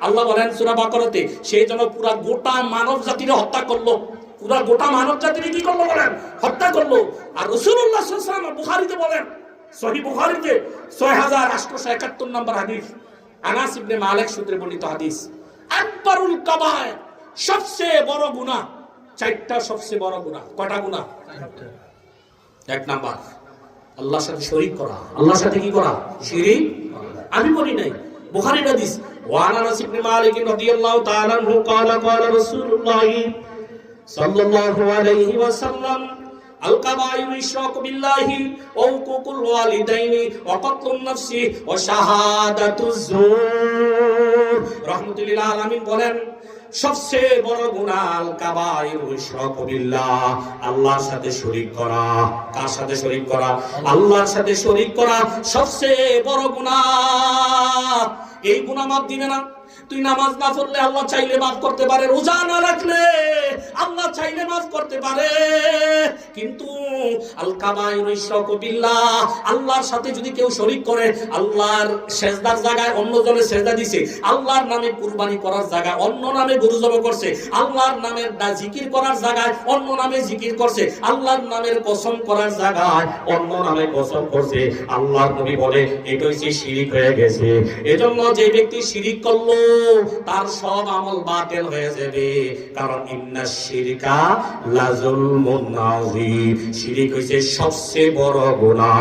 আল্লাহ বলেন সূরা বাকারাতে, সেই জন্য পুরা গোটা মানব জাতির হত্যা করলো, পুরা গোটা মানব জাতির কি করলো বলেন? হত্যা করলো। আর রাসূলুল্লাহ সাল্লাল্লাহু আলাইহি ওয়াসাল্লাম বুখারীতে বলেন, সহিহ বুখারীতে 6871 নম্বর হাদিস, আনাস ইবনে মালিক সূত্রে বর্ণিত হাদিস, আকবারুল কাবায়ের, সবচেয়ে বড় গুনাহ চারটা, সবচেয়ে বড় গুনাহ। কয়টা গুনাহ? এক নাম্বার আল্লাহর সাথে শরীক করা। আল্লাহর সাথে কি করা? শিরিক। আমি বলি নাই, বুখারীর হাদিস। وعن انس بن مالك رضي الله تعالى عنه قال قال رسول الله صلى الله عليه وسلم الكبائر الشرك بالله وعقوق الوالدين وقتل النفس وشهادة الزور। রাহমাতুল্লিল আলামিন বলেন, সবচেয়ে বড় গুনাহ আল কাবাইরু শিরক বিল্লাহ, আল্লাহর সাথে শরীক করা। কার সাথে শরীক করা? আল্লাহর সাথে শরীক করা সবচেয়ে বড় গুনাহ। এই গুনাহ মাফ দিবে না। তুই নামাজ না পড়লে আল্লাহ চাইলে মাফ করতে পারে, রোজা না রাখলে আল্লাহ চাইলে মাফ করতে পারে, কিন্তু আল কাবাইরু শিরক বিল্লাহ, আল্লাহর সাথে যদি কেউ শরীক করে, আল্লাহর সেজদার জায়গায় অন্য জনের সেজদা দিছে, আল্লাহর নামে কুরবানি করার জায়গায় অন্য নামে গরু জবাই করছে, আল্লাহর নামের জিকির করার জায়গায় অন্য নামে জিকির করছে, আল্লাহর নামের কসম করার জায়গায় অন্য নামে কসম করছে, আল্লাহর নবী বলে এটা হচ্ছে শিরিক হয়ে গেছে। এজন্য যে ব্যক্তি শিরিক করলো তার সব আমল বাতিল হয়ে যাবে, কারণ ইন্নাশ শিরকা লাযুলমুন নাযীম, শিরিক হইছে সবচেয়ে বড় গুনাহ।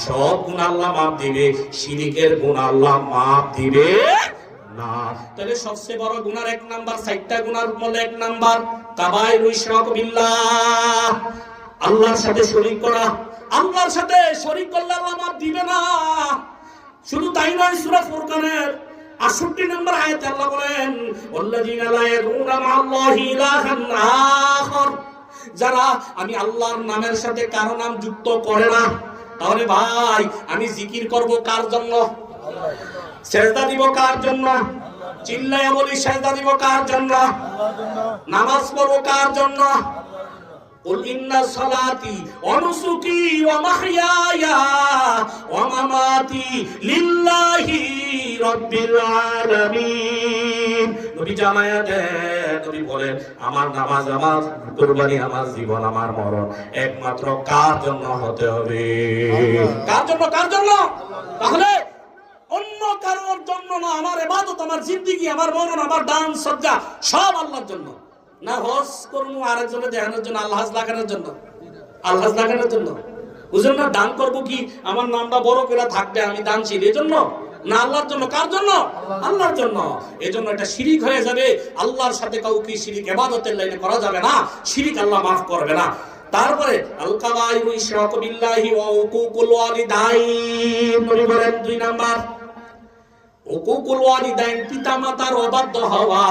সব গুনাহ আল্লাহ মাফ দিবে, শিরিকের গুনাহ আল্লাহ মাফ দিবে না। তাহলে সবচেয়ে বড় গুনার এক নাম্বার, চারটা গুনার মধ্যে এক নাম্বার কাবাইরু শিরক বিল্লাহ, আল্লাহর সাথে শরীক করা। আল্লাহর সাথে শরীক করলে আল্লাহ মাফ দিবে না। শুধু তাই নয়, সূরা ফুরকানের 68 নম্বর আয়াতে আল্লাহ বলেন, ওয়াল্লাযীনা লা ইয়াদউনা মা'আল্লাহি ইলাহান আখার, যারা আমি আল্লাহর নামের সাথে কারো নাম যুক্ত করে না। তাহলে ভাই, আমি জিকির করব কার জন্য? সেজদা দিব কার জন্য? চিল্লায়া বলি, সেজদা দিব কার জন্য? নামাজ পড়ব কার জন্য? কুল ইন্না সালাতি ওয়া নুসুকি ওয়া মাহইয়ায়া ওয়া মামাতি লিল্লাহি রাব্বিল আলামিন। নবী জানায়া দেন, নবী বলেন, আমার নামাজ, আমার কুরবানি, আমার জীবন, আমার মরণ একমাত্র কার জন্য হতে হবে? কার জন্য? কার জন্য? তাহলে অন্য কারোর জন্য না। আমার ইবাদত, আমার জিন্দেগি, আমার মরণ, আমার দান সদকা সব আল্লাহর জন্য। না হজ করবো আরেকজনে দেখানোর জন্য, আল্লাহ লাগানোর জন্য, আল্লাহ লাগানোর জন্য। বুঝলেন না? দান করবো কি আমার নামটা বড় করে থাকবে, আমি দানশীল, এই জন্য না, আল্লাহর জন্য। কার জন্য? আল্লাহর জন্য। এই জন্য এটা শিরিক হয়ে যাবে। আল্লাহর সাথে কাউকে শিরিক ইবাদতের লাইনে করা যাবে না, শিরিক আল্লাহ মাফ করবে না। তারপরে আল কাবাইরু ইশরাকু বিল্লাহি ওয়া উকুকুল ওয়ালিদাইন, নবী বলেন 2 নাম্বার উকুকুল ওয়ালিদাইন, পিতামাতার অবাধ্য হওয়া।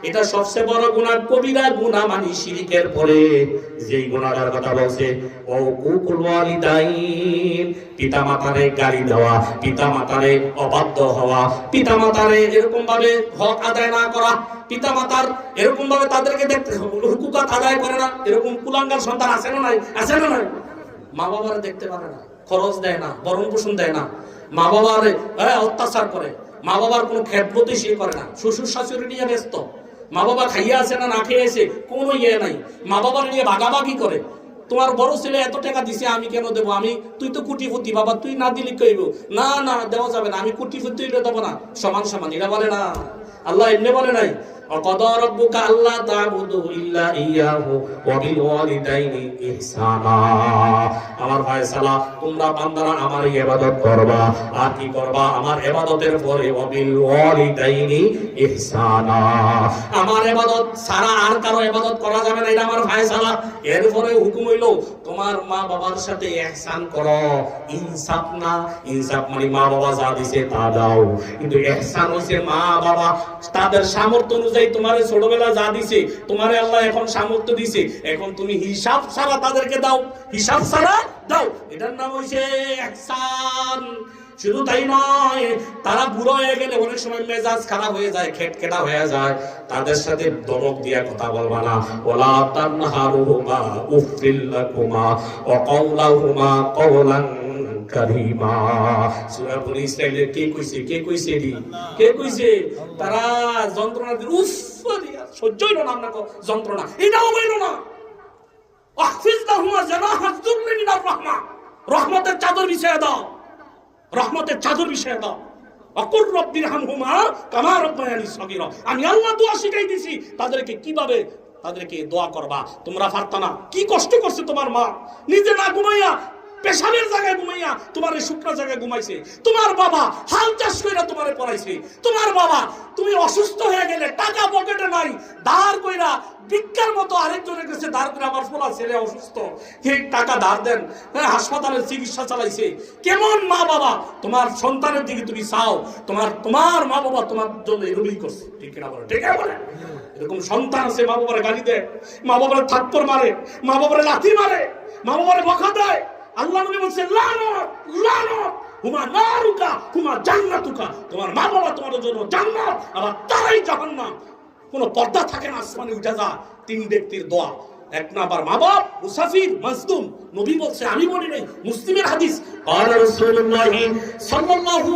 এটা সবচেয়ে বড় গুনাহ, কবিরা গুনাহ, মানে শিরকের পরে যেই গুনাহটার কথা বলছে, ও উকুকুল ওয়ালিদাইন, পিতামাতারে গালি দেওয়া, পিতামাতারে অবাধ্য হওয়া, পিতামাতারে এরকম ভাবে হক আদায় না করা, পিতামাতার এরকম ভাবে তাদেরকে দেখতে হুকুকাত আদায় করে না। এরকম কুলাঙ্গার সন্তান আছে না নাই? আছে না নাই? মা বাবারে দেখতে পারে না, খরচ দেয় না, ভরণ পোষণ দেয় না, মা বাবারে অত্যাচার করে, মা বাবার কোনো খেদমতই সে করে না, শ্বশুর শাশুড়ি নিয়ে ব্যস্ত, মা বাবা খাইয়ে আছে না না খেয়ে আছে কোনো ইয়ে নাই, মা বাবার নিয়ে ভাগাভাগি করে, তোমার বড় ছেলে এত টাকা দিছে আমি কেন দেবো, আমি তুই তো কোটিপতি বাবা, তুই না দিলি কইব না না দেওয়া যাবে না, আমি কোটিপতি হইলে দেবো না, সমান সমান। এরা বলে না, আল্লাহ এমনি বলে নাই وقضى ربك ألا تعبدوا إلا إياه وبالوالدين إحسانا। আমার ফয়সালা তোমরা বান্দারা আমার ইবাদত করবা, আর কি করবা, আমার ইবাদতের পরে ওয়াবিল ওয়ালিদাইনি ইহসানা, আমার ইবাদত ছাড়া আর কারো ইবাদত করা যাবে না, এটা আমার ফয়সালা। এরপরে হুকুম হইল তোমার মা বাবার সাথে ইহসান করো। ইনসাফ না, ইনসাফ মানে মা বাবা যা দিছে তা দাও, কিন্তু ইহসান হচ্ছে মা বাবা তাদের সামর্থ্য অনুযায়ী তোমারে ছোটবেলা যা দিছে, তোমারে আল্লাহ এখন সামর্থ্য দিছে, এখন তুমি হিসাব ছাড়া তাদেরকে দাও, হিসাব ছাড়া দাও, এটার নাম হইছে ইহসান। শুধু তাই নয়, তারা বুড়ো হয়ে গেলে অনেক সময় মেজাজ খারাপ হয়ে যায়, খেটখেটা হয়ে যায়, তাদের সাথে দরক দিয়া কথা বলবা না। ওয়ালা তানহারুহুমা উফিল লাকুমা ওয়া কাওলাহুমা কাওলান কারীমা। সূরা বনী ইসরাঈলের কে কইছে কে কইছে তারা যন্ত্রণা দিয়ে উফ সহ্যই না না যন্ত্রণা, এটাও বইল না। আহফিজ লাহুমা জানাহাজ যুররি মিনার রাহমা, রহমতের চাদর বিছিয়ে দাও, রহমতের চাদর বিছিয়ে দাও। অকুর রব্বিরহামহুমা কামা রাব্বায়ানি সগীরা, আমি আল্লাহ দোয়া শিখাই দিছি তাদেরকে কিভাবে তাদেরকে দোয়া করবা, তোমরা পারতা না। কি কষ্ট করছে তোমার মা, নিজে না ঘুমাইয়া পেশাবের জায়গায় ঘুমাইয়া তোমার এই শুকনা জায়গায় ঘুমাইছে, তোমার বাবা হাল চাষ কইরা তোমারে পড়াইছে, তোমার বাবা তুমি অসুস্থ হয়ে গেলে টাকা পকেটে নাই ধার কইরা ভিক্ষার মতো আরেকজনের কাছে ধার করে আমার পোলা ছেলে অসুস্থ, এই টাকা ধার দেন, হাসপাতালের চিকিৎসা চালাইছে। কেমন মা বাবা, তোমার সন্তানের দিকে তুমি চাও, তোমার মা বাবা তোমার জন্য এরকমই করছে, ঠিক না বলে? ঠিক বলে? এরকম সন্তান আছে মা বাবার গালি দেয়, মা বাবার থাপ্পড় মারে, মা বাবার লাথি মারে, মা বাবার বকা দেয়। আল্লাহ নবী বলেন লানত লানত হুমা নারুকা হুমা জান্নাতুকা, তোমার মা বাবা তোমার জন্য জান্নাত, আবার তারাই জাহান্নাম। কোনো পর্দা থাকে না, আসমানে উঠে যা। তিন ব্যক্তির দোয়া, এক নাম্বার মা বাপ, মুসাফির, মাজলুম। নবী বলছে, আমি বলি নাই, মুসলিমের হাদিস। قال رسول الله صلى الله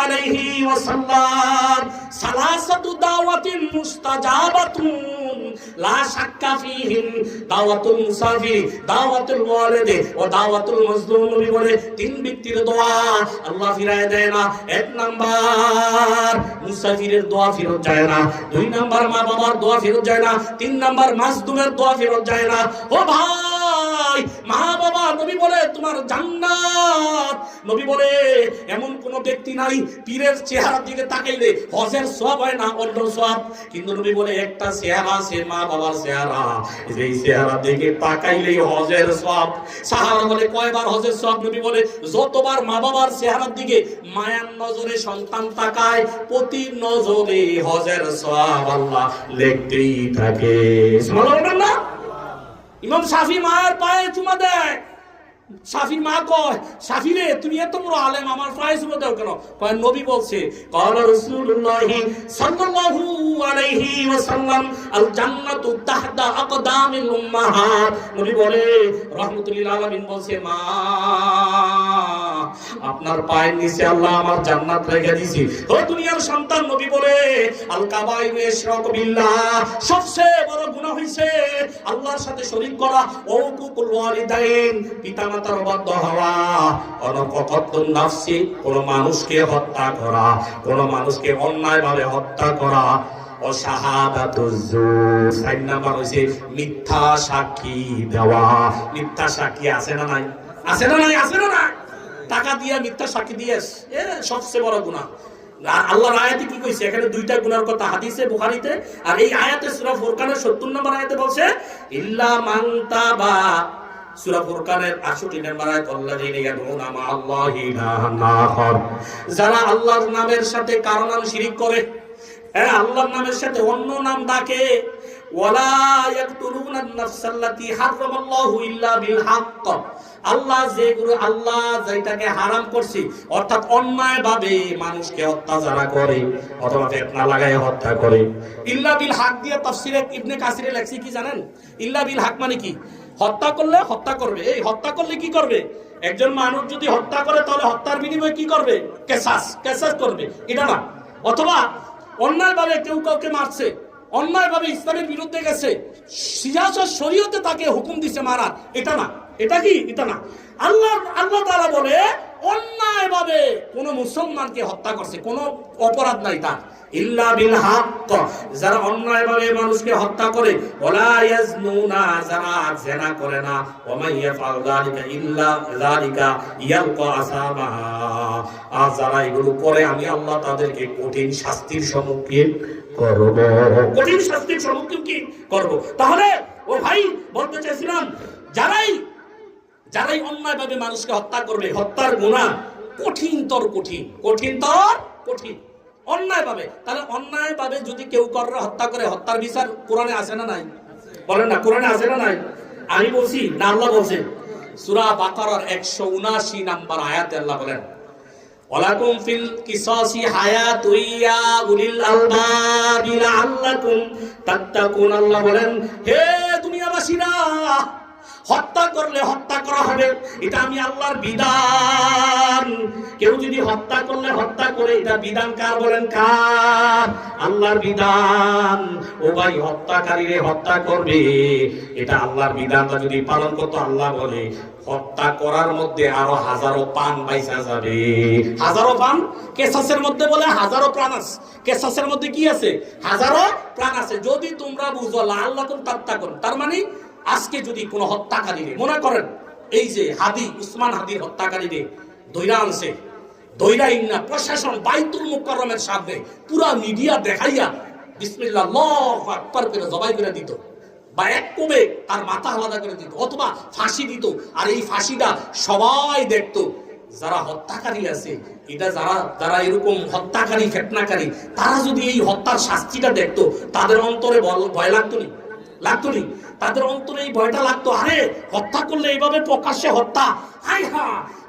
عليه وسلم ثلاثه دعوات مستجابه لا شك فيهن دعوة المسافر دعوة الوالد ودعوة المظلوم। নবী বলে তিন ব্যক্তির দোয়া আল্লাহ ফিরায় দেয় না। এক নাম্বার মুসাফিরের দোয়া ফেরত যায় না, দুই নাম্বার মা বাবার দোয়া ফেরত যায় না, তিন নাম্বার মাজলুমের দোয়া ফেরত যায় না। ও ভাই, মা বাবা নবী বলে তোমার জান্নাত। নবী বলে এমন কোন ব্যক্তি নাই পীরের চেহারার দিকে তাকাইলে হজের সওয়াব হয় না, অন্য সওয়াব। কিন্তু নবী বলে একটা চেহারা আছে মা বাবার চেহারা, যেই চেহারা দিকে তাকাইলেই হজের সওয়াব। সাহাবা বলে কয়বার হজের সওয়াব? নবী বলে যতবার মা বাবার চেহারার দিকে মায়ার নজরে সন্তান তাকায়, প্রতি নজরে হজের সওয়াব আল্লাহ লিখতেই থাকে। সুবহানাল্লাহ না? ইমাম শাফি মায়ের পায়ে চুমা দেয়। শাফির মা কয়, শাফি রে তুমি এত বড় আলেম, আমার পায়ে চুমা দাও কেন? কয় নবী বলছে, ক্বালা রাসূলুল্লাহ সাল্লাল্লাহু আলাইহি ওয়াসাল্লাম আল জান্নাতু তাহতা আকদামিল উম্মাহাত। নবী বলে রাহমাতুল লিল আলামিন বলছে, মা আপনার পায়ের নিচে আল্লাহ আমার জান্নাত রেখে দিয়েছি। ও দুনিয়ার সন্তান, নবী বলে আল কাবাইরু ইশরাকু বিল্লাহ, সবচেয়ে বড় গুনাহ হইছে আল্লাহর সাথে শরীক করা, ও কুকুল ওয়ালিদাইন, পিতামাতার অবাধ্য হওয়া, অনকতাতুন নাফসি, কোন মানুষকে হত্যা করা, কোন মানুষকে অন্যায়ভাবে হত্যা করা, ও শাহাদাতুজ যুর, চার নাম্বার হইছে মিথ্যা সাক্ষী দেওয়া। মিথ্যা সাক্ষী আছে না নাই? আছে না নাই? আছে না নাই? টাকা দিয়া মিথ্যা সাক্ষী দিয়েস, এ সবচেয়ে বড় গুনাহ। আল্লাহর আয়াতে কি কইছে? এখানে দুইটা গুনার কথা হাদিসে বুখারীতে, আর এই আয়াতে সূরা ফুরকানের 70 নম্বর আয়াতে বলছে ইল্লা মান তাবা। সূরা ফুরকানের 68 নম্বর আয়াত, আল্লাযীনা ইয়াদউনা মা আল্লাহি ইলাহান আখার, যারা আল্লাহর নামের সাথে কারো নাম শিরিক করে, হ্যাঁ আল্লাহর নামের সাথে অন্য নাম ডাকে, ওয়ালা ইয়াকতুলুনা আন-নাফসাল্লাতী হারামাল্লাহু ইল্লা বিল হক, আল্লাহ যেগুলো আল্লাহ যেটাকে হারাম করছে, অর্থাৎ অন্যায় ভাবে মানুষকে হত্যা যারা করে অথবা ফিতনা লাগায় হত্যা করে। ইল্লা বিল হক দিয়ে তাফসীরে ইবনে কাসিরে লেখছে কি জানেন? ইল্লা বিল হক মানে কি? হত্যা করলে হত্যা করবে। এই হত্যা করলে কি করবে? একজন মানুষ যদি হত্যা করে তাহলে হত্যার বিনিময়ে কি করবে? কেসাস করবে, এটা না। অথবা অন্যায় ভাবে কেউ কাউকে মারছে, অন্যায় ভাবে ইসলামের বিরুদ্ধে গেছে, সিয়াসত শরীয়তে তাকে হুকুম দিছে মারা, এটা না। এটা কি? এটা না। আল্লাহ তাআলা বলে অন্যায়ভাবে কোন মুসলমানকে হত্যা করছে, কোনো অপরাধ নাই তার, ইল্লা বিল হক, যারা অন্যায়ভাবে মানুষকে হত্যা করে, ওয়ালা ইয়াজনুনা, যারা জিনা করে না, ওয়া মান ইয়াফআল যালিকা ইল্লা যালিকা ইয়ালকা আসামা, আর যারা এগুলো করে আমি আল্লাহ তাদেরকে কঠিন শাস্তির সম্মুখীন করব, কঠিন শাস্তির সম্মুখীন কি করব। তাহলে ও ভাই বলতে চাইছিলাম, যারাই অন্যায়ভাবে মানুষকে হত্যা করবে, হত্যার গুনাহ কঠিনতর কঠিন, কঠিনতর কঠিন অন্যায়ভাবে। তাহলে অন্যায়ভাবে যদি কেউ হত্যা করে, হত্যার বিচার কোরআনে আছে না নাই? বলেন না, কোরআনে আছে না নাই? আমি বলছি না আল্লাহ বলছেন? সূরা বাকারার 179 নম্বর আয়াতে আল্লাহ বলেন, ওয়ালাকুম ফিল কিসাসি হায়াতুন ইয়া উলিল আলবাব লাআল্লাকুম তাত্তাকুন। আল্লাহ বলেন, হে দুনিয়াবাসীরা, হত্যা করলে হত্যা করা হবে, এটা আমি আল্লাহর বিধান। কেউ যদি হত্যা করলে হত্যা করে, এটা বিধান কার? বলেন কার? আল্লাহর বিধান। ও ভাই, হত্যাকারীরে হত্যা করবে, এটা আল্লাহর বিধানটা যদি পালন করতো, আল্লাহ বলে হত্যা করার মধ্যে আরো হাজারো প্রাণ বাইসা যাবে। হাজারো প্রাণ, কেসাসের মধ্যে বলে হাজারো প্রাণ আছে, কেসাসের মধ্যে কি আছে? হাজারো প্রাণ আছে। যদি তোমরা বুঝো লাআল্লাকুম তাত্তাকুন, তার মানে আজকে যদি কোনো হত্যাকারীরে, মনে করেন এই যে উসমান হাদির হত্যাকারীরে দইরা আনছে, দইরা ইন্না প্রশাসন বাইতুল মুকাররমের সামনে পুরা মিডিয়া দেখাইয়া বিসমিল্লাহ আল্লাহু আকবার করে জবাই করে দিত, বা এক কোবে তার মাথা আলাদা করে দিত, অথবা ফাঁসি দিত, আর এই ফাঁসিটা সবাই দেখতো। যারা হত্যাকারী আছে, এটা যারা এরকম হত্যাকারী, ফিতনাকারী, তারা যদি এই হত্যার শাস্তিটা দেখতো, তাদের অন্তরে ভয় লাগতো নি? লাগতো নি? তাদের অন্তরে এই ভয়টা লাগতো, আরে হত্যা করলে এইভাবে প্রকাশ্যে হত্যা, হাই হা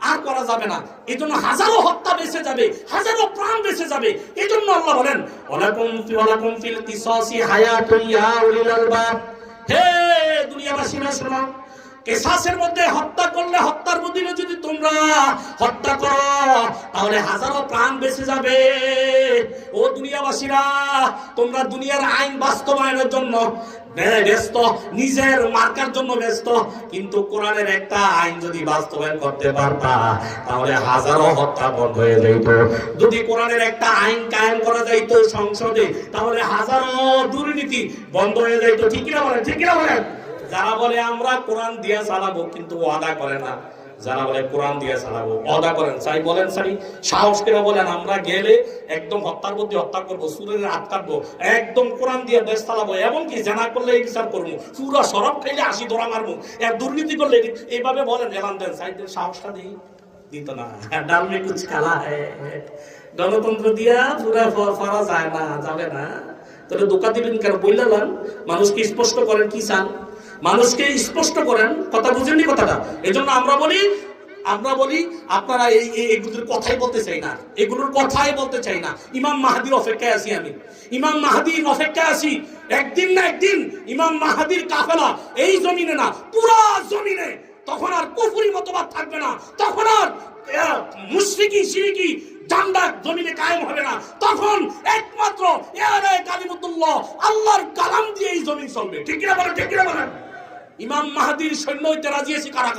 আর করা যাবে না। এই জন্য হাজারো হত্যা বেঁচে যাবে, হাজারো প্রাণ বেঁচে যাবে। এই জন্য আল্লাহ বলেন, ওয়ালাকুম ফিল কিসাসি হায়াতুন ইয়া উলিল আলবাব। হে দুনিয়াবাসীরা শোনো, কেসাসের মধ্যে হত্যা করলে, হত্যার বদলে যদি তোমরা হত্যা করো, তাহলে হাজারো প্রাণ বেঁচে যাবে। ও দুনিয়াবাসীরা, তোমরা দুনিয়ার আইন বাস্তবায়নের জন্য ব্যস্ত, নিজের মার্কার জন্য ব্যস্ত, কিন্তু কোরআনের একটা আইন যদি বাস্তবায়ন করতে পারতা, তাহলে হাজারো হত্যা বন্ধ হয়ে যাইত। যদি কোরআনের একটা আইন কায়েম করা যাইত সংসদে, তাহলে হাজারো দুর্নীতি বন্ধ হয়ে যাইত। ঠিক কিনা বলেন? ঠিক কিনা বলেন? যারা বলে আমরা কোরআন দিয়ে চালাবো, কিন্তু ওয়াদা করে না। যারা বলে কোরআন দিয়ে চালাবো, ওয়াদা করেন, চাই বলেন চাই, সাহস করে বলেন আমরা গেলে একদম হত্যার মধ্যে হত্যা করবো, সুরের হাত কাটবো, একদম কোরআন দিয়ে দেশ চালাবো, এবং কি জানা করলে এই বিচার করবো, পুরো সরব খাইলে 80 ধরা মারবো, দুর্নীতি করলে এইভাবে বলেন, এলান দেন, চাইতে সাহসটা দিই, দিত না। ডাল মে কুছ কালা হ্যায়, গণতন্ত্র দিয়া পুরা ফরা যায় না, যাবে না। তাহলে দোকা দিবেন কেন? বললাম মানুষকে স্পষ্ট করেন কি চান, মানুষকে স্পষ্ট করেন, কথা বুঝেননি কথাটা। এই জন্য আমরা বলি আপনারা এইগুলোর কথাই বলতে চাই না, এগুলোর কথাই বলতে চাই না। ইমাম মাহাদির অপেক্ষায় আছি, আমি ইমাম মাহাদির অপেক্ষায় আছি। একদিন না একদিন ইমাম মাহাদির কাফেলা এই জমিনে না, পুরা জমিনে, তখন আর কুফরি মতবাদ থাকবে না, তখন আর মুশরিকি শিরকি জান্ডা জমিনে কায়েম হবে না, তখন একমাত্র কালিমাতুল্লাহ, আল্লাহর কালাম দিয়ে এই জমিন চলবে। ঠিক কিনা বলেন? ঠিক কিনা বলেন? ইমাম মাহাদির সৈন্য হইতে রাজি আছি, কারা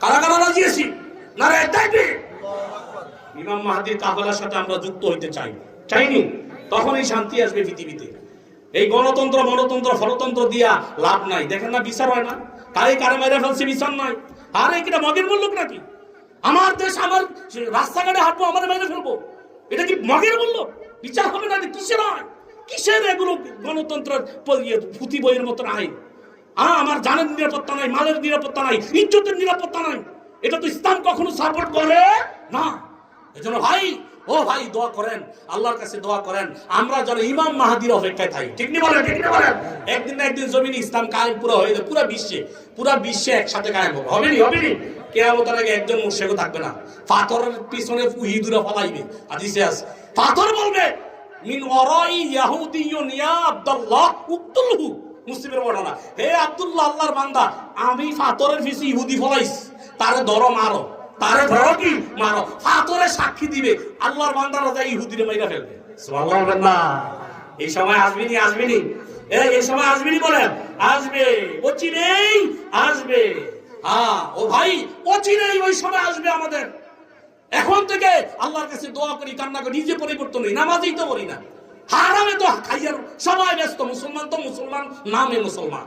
কারা রাজি আছি? নারায়ে তাকবীর। ইমাম মাহাদির কাফেলার সাথে আমরা যুক্ত হইতে চাইনি, তখনই শান্তি আসবে পৃথিবীতে। এই গণতন্ত্র, মনতন্ত্র, ফলতন্ত্র দিয়া লাভ নাই। দেখেন না, বিচার হয় না, কারে মেরে ফেলছে, বিচার নাই। আরে কিটা মগের মূল্য নাকি? আমার দেশ, আমার রাস্তাঘাটে হাঁটবো, আমার মেরে ফেলবো, এটা কি মগের মূল্য? বিচার হবে না? কিসের হয়? কিসের এগুলো গণতন্ত্রের পুঁথি বইয়ের মতন আইন? আমার জানের নিরাপত্তা নাই, মালের নিরাপত্তা নাই, ইজ্জতের নিরাপত্তা নাই। এটা তো ইসলাম কখনো সাপোর্ট করে না। এজন্য ভাই, ও ভাই, দোয়া করেন, আল্লাহর কাছে দোয়া করেন, আমরা যেন ইমাম মাহাদির অপেক্ষায় থাকি। ঠিক নি বলেন? ঠিক না বলেন? একদিন না একদিন জমিনে ইসলাম কায়েম পুরো হয়ে যাবে, পুরা বিশ্বে একসাথে কায়েম হবে। হবে নি? কিয়ামতের আগে একজন মুশরিকও থাকবে না। পাথরের পিছনে ইহুদিরা ফলাইবে, হাদিসে আছে, পাথর বলবে মিন ওয়ারাই ইয়াহুদিয়ুন ইয়া আব্দুল্লাহ উকতুলহু, মুসলিমের বর্ণনা, হে আব্দুল্লাহ, আল্লাহর বান্দা, আমি পাথরের পিছে ইহুদি ফলাইছি, তারে ধরো মারো, তারে ধরো কি মারো। পাথরে সাক্ষী দিবে, আল্লাহর বান্দারা যায় ইহুদিরে মাইরা ফেলবে। সুবহানাল্লাহ। এই সময় আসবেনি? এই সময় আসবেনি? বলেন আসবে, বলছি নেই আসবে। ও ভাই, অচিরেই ওই সময় আসবে আমাদের। এখন থেকে আল্লাহর কাছে দোয়া করি, কান্না করি, নিজে পরিবর্তন হই, নামাজই তো করি না, হারামে তো খাইয়ার সবাই ব্যস্ত। মুসলমান তো মুসলমান, নামে মুসলমান,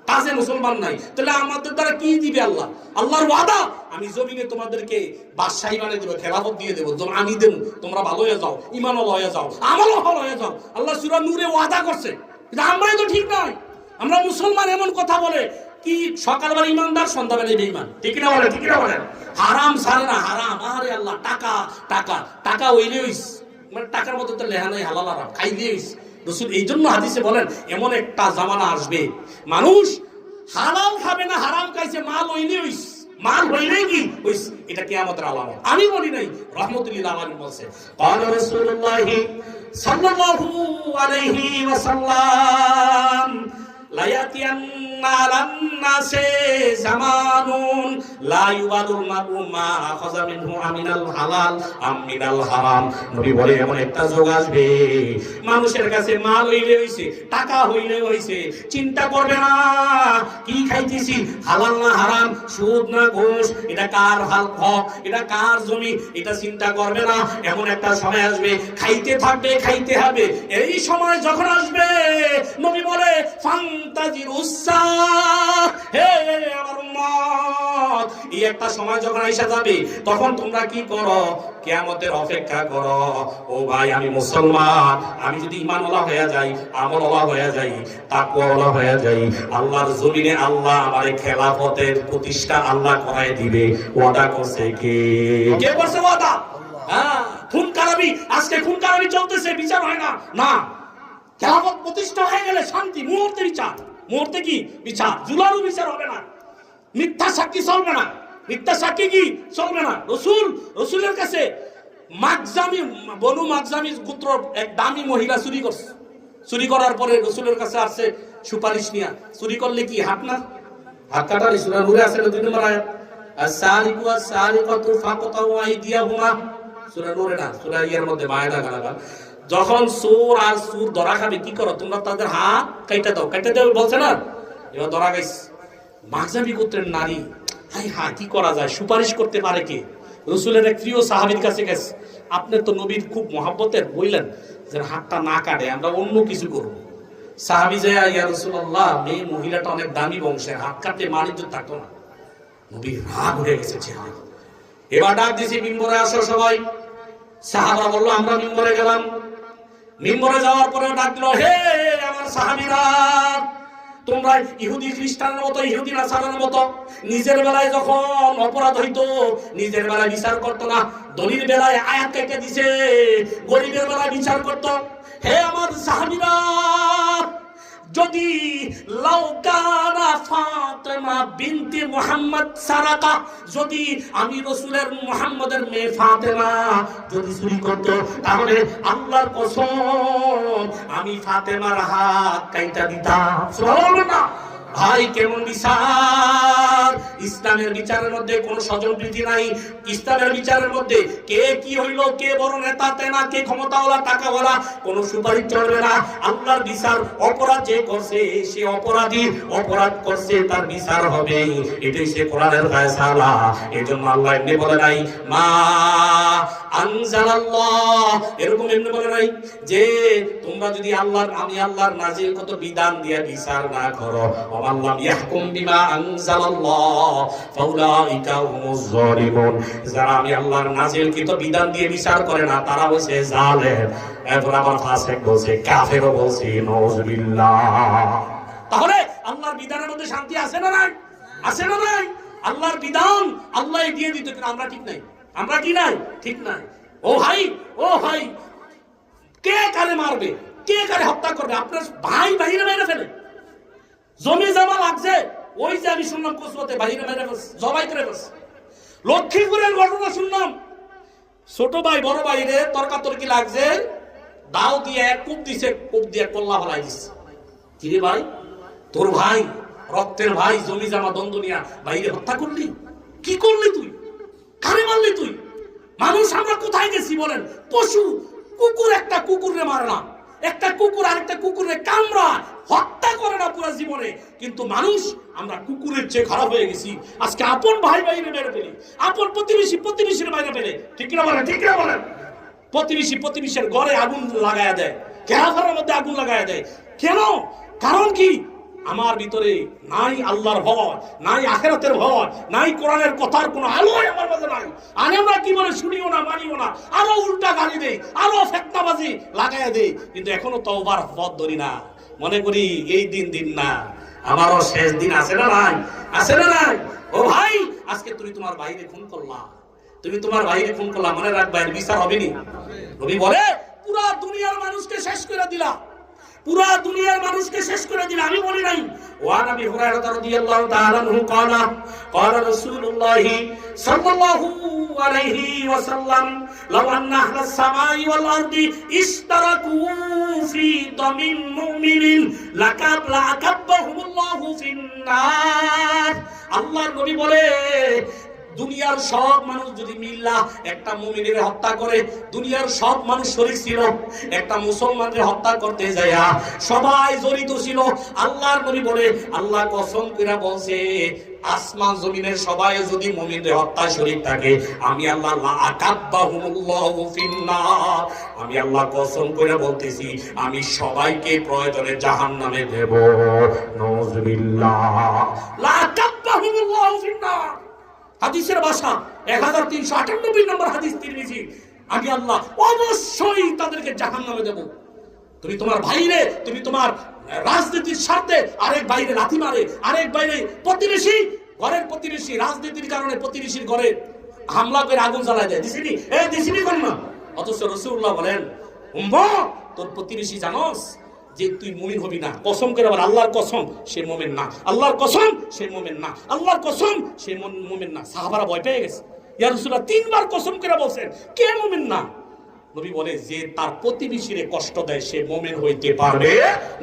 কাজে মুসলমান নাই। তাহলে আমাদের দ্বারা কি দিবে আল্লাহ? আল্লাহর ওয়াদা, আমি জমিনে তোমাদেরকে বাদশাহী বানিয়ে দেবো, খেলাফত দিয়ে দেবো, আমি দেবো, তোমরা ভালো হয়ে যাও, ইমানও হয়ে যাও, আমলও ভালো হয়ে যাও। আল্লাহ সূরা নূরে ওয়াদা করছে। কিন্তু আমরাই তো ঠিক নয়। আমরা মুসলমান এমন কথা বলে কি সকালবেলা ইমানদার, সন্ধ্যাবেলা বেঈমান, ঠিক না বলে? ঠিক না বলে? হারাম ছাড়ে না, হারাম। আরে আল্লাহ, টাকা টাকা টাকা ওইলে হইস, মানে টাকার মধ্যে তো লেহা নাই, হালাল হারাম খাই দিয়েস। রাসূল এই জন্য হাদিসে বলেন, এমন একটা জামানা আসবে মানুষ হালাল খাবে না, হারাম খাইছে, মাল হইলে হইস, মাল হইলেই কি হইস, এটা কিয়ামতের আলামত। আমি বলি নাই, রাহমাতুল্লিল আলামিন বলছে। ক্বালা রাসূলুল্লাহ সাল্লাল্লাহু আলাইহি ওয়াসাল্লাম, লা ইয়াতিয়ান্না আলান নাসি জামানুন লা ইউবাদুল মারউ মা আখাযা মিনহু আমিনাল হালাল আম মিনাল হারাম। নবী বলে, এমন একটা যুগ আসবে মানুষের কাছে মাল হইলে হইছে, টাকা হইলে হইছে, চিন্তা করবে না কি খাইতেছি, হালাল না হারাম, সুদ না ঘুষ, এটা কার হক, এটা কার জমি, এটা চিন্তা করবে না। এমন একটা সময় আসবে খাইতে থাকবে, খাইতে হবে। এই সময় যখন আসবে, নবী বলে, ফান্তাজিরুসসা, হে আমার উম্মত, এই একটা সময় যখন আইসা যাবে, তখন তোমরা কি করো? কিয়ামতের অপেক্ষা করো। ও ভাই, আমি মুসলমান, আমি যদি ঈমানওয়ালা হয়ে যাই, আমলওয়ালা হয়ে যাই, তাকওয়াওয়ালা হয়ে যাই, আল্লাহর জমিনে আল্লাহ আমারে খেলাফতের প্রতিষ্ঠা আল্লাহ করায় দিবে। ওয়াদা করছে কে? কে করছে ওয়াদা? হ্যাঁ, খুন খারাপি, আজকে খুন খারাপি চলতেছে, বিচার হয় না। না, খেলাফত প্রতিষ্ঠা হয়ে গেলে শান্তি, মুহূর্তে বিচার, মুহূর্তে কি বিচার, জুলারও বিচার হবে না, মিথ্যা সাক্ষী চলবে না, মিথ্যা সাক্ষী কি চলবে না। রসুলের কাছে মাকজামি, বনু মাকজামি গোত্র এক দামি মহিলা চুরি করছে। চুরি করার পরে রসুলের কাছে আসছে সুপারিশ নিয়া। চুরি করলে কি হাত না? হাত কাটার সূরা নূরে আছে 2 নম্বর আয়াত, আস-সারিকু আস-সারিকাতু ফাকতাউ আইদিয়াহুমা। সূরা নূরে না, সূরা ইয়ার মধ্যে মায়দা গালাগাল। যখন চোর আর চোর ধরা খাবে, কি করো তোমরা? তাদের হাত কাইটা দাও, কাইটা দাও বলছে না? এবার ধরা গাইছে। মাকজামি গোত্রের নারী, হাই হাই, কি করা যায়? সুপারিশ করতে পারে কে? রসুলের এক প্রিয় সাহাবীর কাছে গেছে, আপনি তো নবীর খুব মহাব্বতের, বললেন যে হাতটা না কাটে, আমরা অন্য কিছু করব। সাহাবী যায়, ইয়া রাসূলুল্লাহ, এই মহিলাটা অনেক দামি বংশের, হাত কাটলে মানিজ্য থাকতো না। নবী রাগ হয়ে গেছে চেহারা। এবার ডাক দিয়েছে, মিম্বরে আসো সবাই। সাহাবা বললো, আমরা মিম্বরে গেলাম। মিম্বরে যাওয়ার পরে ডাক দিল, হে আমার সাহাবীরা, তোমরা ইহুদি খ্রিস্টানের মতো, ইহুদি নাসারার মতো নিজের বেলায় যখন অপরাধ হইতো, নিজের বেলায় বিচার করতো না, দলিল বেলায় আয়াত কেটে দিছে, গরিবের বেলায় বিচার করতো। হে আমার সাহাবীরা, যদি লাউকানা ফাতেমা বিনতে মুহাম্মদ সারাকা, যদি আমি রাসূলের মুহাম্মদের মেয়ে ফাতেমা যদি চুরি করত, তাহলে আল্লাহর কসম আমি ফাতেমার হাত কাইটা দিতাম। সুবহানাল্লাহ। ভাই, কেমন বিচার! ইসলামের বিচারের মধ্যে কোনো স্বজনপ্রীতি নাই। ইসলামের বিচারের মধ্যে কে কি হইল, কে বড় নেতা তেনা, কে ক্ষমতাওয়ালা টাকাওয়ালা, কোনো সুপারিশ চলবে না। আল্লাহর বিচার, অপরাধ যে করছে সে অপরাধী, অপরাধ করছে তার বিচার হবে, এটাই সে কোরআনের ফায়সালা। এজন্য আল্লাহ এমনি বলে নাই, মা আনজালাল্লাহ, এরকম এমনি বলে নাই যে তোমরা যদি আল্লাহর, আমি আল্লাহর নাজিল কত বিধান দিয়ে বিচার না করো, আল্লাহ ইয়াহকুম বিমা আনজালাল্লাহ ফাউলাইকা হুমুজ যালিমুন, যারা আমি আল্লাহর নাজিলকৃত বিধান দিয়ে বিচার করে না, তারা হচ্ছে জালেম। এরপর আবার ফাসিক বলছে, কাফেরও বলছে, নাউযুবিল্লাহ। তাহলে আল্লাহর বিধানের মধ্যে শান্তি আছে না নাই? আছে না নাই? আল্লাহর বিধান আল্লাহ দিয়ে দিত, কিন্তু আমরা ঠিক নাই। আমরা কি নাই? ঠিক নাই। ও ভাই, ও ভাই, কে কারে মারবে, কে কারে হত্যা করবে? আপনার ভাই বাহিরে মেরে ফেলে, জমি জমা লাগছে, ওই যে আমি শুনলাম কসবতে বাহিরে মেরে ফেলছে, জবাই করে ফেলছে। লক্ষ্মীপুরের ঘটনা শুনলাম, ছোট ভাই বড় ভাইরে তর্কাতর্কি লাগছে, দাও দিয়ে এক কূপ দিছে, কূপ দিয়ে কল্লা ফেলাই দিচ্ছে। কিরে ভাই, তোর ভাই, রক্তের ভাই, জমি জমা দ্বন্দ্ব নিয়া বাইরে হত্যা করলি? কি করলি তুই? কারে মারলি তুই? মানুষ আমরা কোথায় গেছি বলেন? পশু, কুকুর একটা কুকুরে মারে না, একটা কুকুর আরেকটা কুকুরে কামড়া হত্যা করে না পুরো জীবনে, কিন্তু মানুষ আমরা কুকুরের চেয়ে খারাপ হয়ে গেছি। আজকে আপন ভাই ভাইরে মেরে ফেলি, আপন প্রতিবেশীর মেরে ফেলে। ঠিক না বলেন? ঠিক না বলেন? প্রতিবেশীর ঘরে আগুন লাগায়া দেয়, ঘেরাফারের মধ্যে আগুন লাগায়া দেয়। কেন? কারণ কি? আমার ভিতরে নাই আল্লাহর ভয়, নাই আখিরাতের ভয়, নাই কোরআনের কথার কোনো আলোই আমার মাঝে নাই। আমরা কি বলে শুনিও না, মানিও না, আরো উল্টা গালি দেই, আরো ফেতনাবাজি লাগায়া দেই, কিন্তু এখনো তওবার পথ ধরি না। মনে করি এই দিন না, আমারও শেষ দিন আছে না নাই? আছে না নাই? ও ভাই, আজকে তুমি তোমার ভাইরে খুন করলা, মনে রাখবা এর বিচার হবে নি। নবী বলে পুরা দুনিয়ার মানুষকে শেষ করে দিলা, আমি বলি নাই। ওয়া নবী হুরায়রা রাদিয়াল্লাহু তাআলা আনহু قال رسول الله صلى الله عليه وسلم لو ان اهل السماء والارض اشتركوا في دم مؤمن لكبهم الله في النار। আল্লাহর নবী বলে দুনিয়ার সব মানুষ যদি মিল্লা একটা মুমিনের হত্যা করে, দুনিয়ার সব মানুষ শরীক ছিল, একটা মুসলমানকে হত্যা করতে যায় সবাই জড়িত ছিল। আল্লাহর নবী বলে, আল্লাহ কসম করে বলছে, আসমান জমিনের সবাই যদি মুমিনের হত্যা শরীক থাকে, আমি আল্লাহ লাআকাব্বাহুমুল্লাহু ফিন্নার, আমি আল্লাহ কসম করে বলতেছি, আমি সবাইকে প্রয়োজনে জাহান্নামে দেব। নাউযুবিল্লাহ। লাআকাব্বাহুমুল্লাহু ফিন্নার হাদিসের ভাষা 1398 নম্বর হাদিস তিরমিজি। আমি আল্লাহ অবশ্যই তাদেরকে জাহান্নামে দেব। তুমি তোমার ভাইরে, তুমি তোমার রাজনীতির স্বার্থে আরেক ভাইরে লাথি মারে, আরেক ভাইরে প্রতিবেশী, ঘরের প্রতিবেশী রাজনীতির কারণে প্রতিবেশীর ঘরে হামলা করে আগুন জ্বালায় দেয়, দিছিনি কোন না। অথচ রাসূলুল্লাহ বলেন, তোর প্রতিবেশী জানোস যে তুই মুমিন হবি না, কসম করে আবার আল্লাহর কসম সে মুমিন না, আল্লাহর কসম সে মুমিন না, আল্লাহর কসম সে মুমিন না। সাহাবারা ভয় পেয়ে গেছে। ইয়া রাসূলুল্লাহ 3 বার কসম করে বলছেন, কে মুমিন না? নবী বলে, যে তার প্রতিবেশীরে কষ্ট দেয় সে মুমিন হইতে পারবে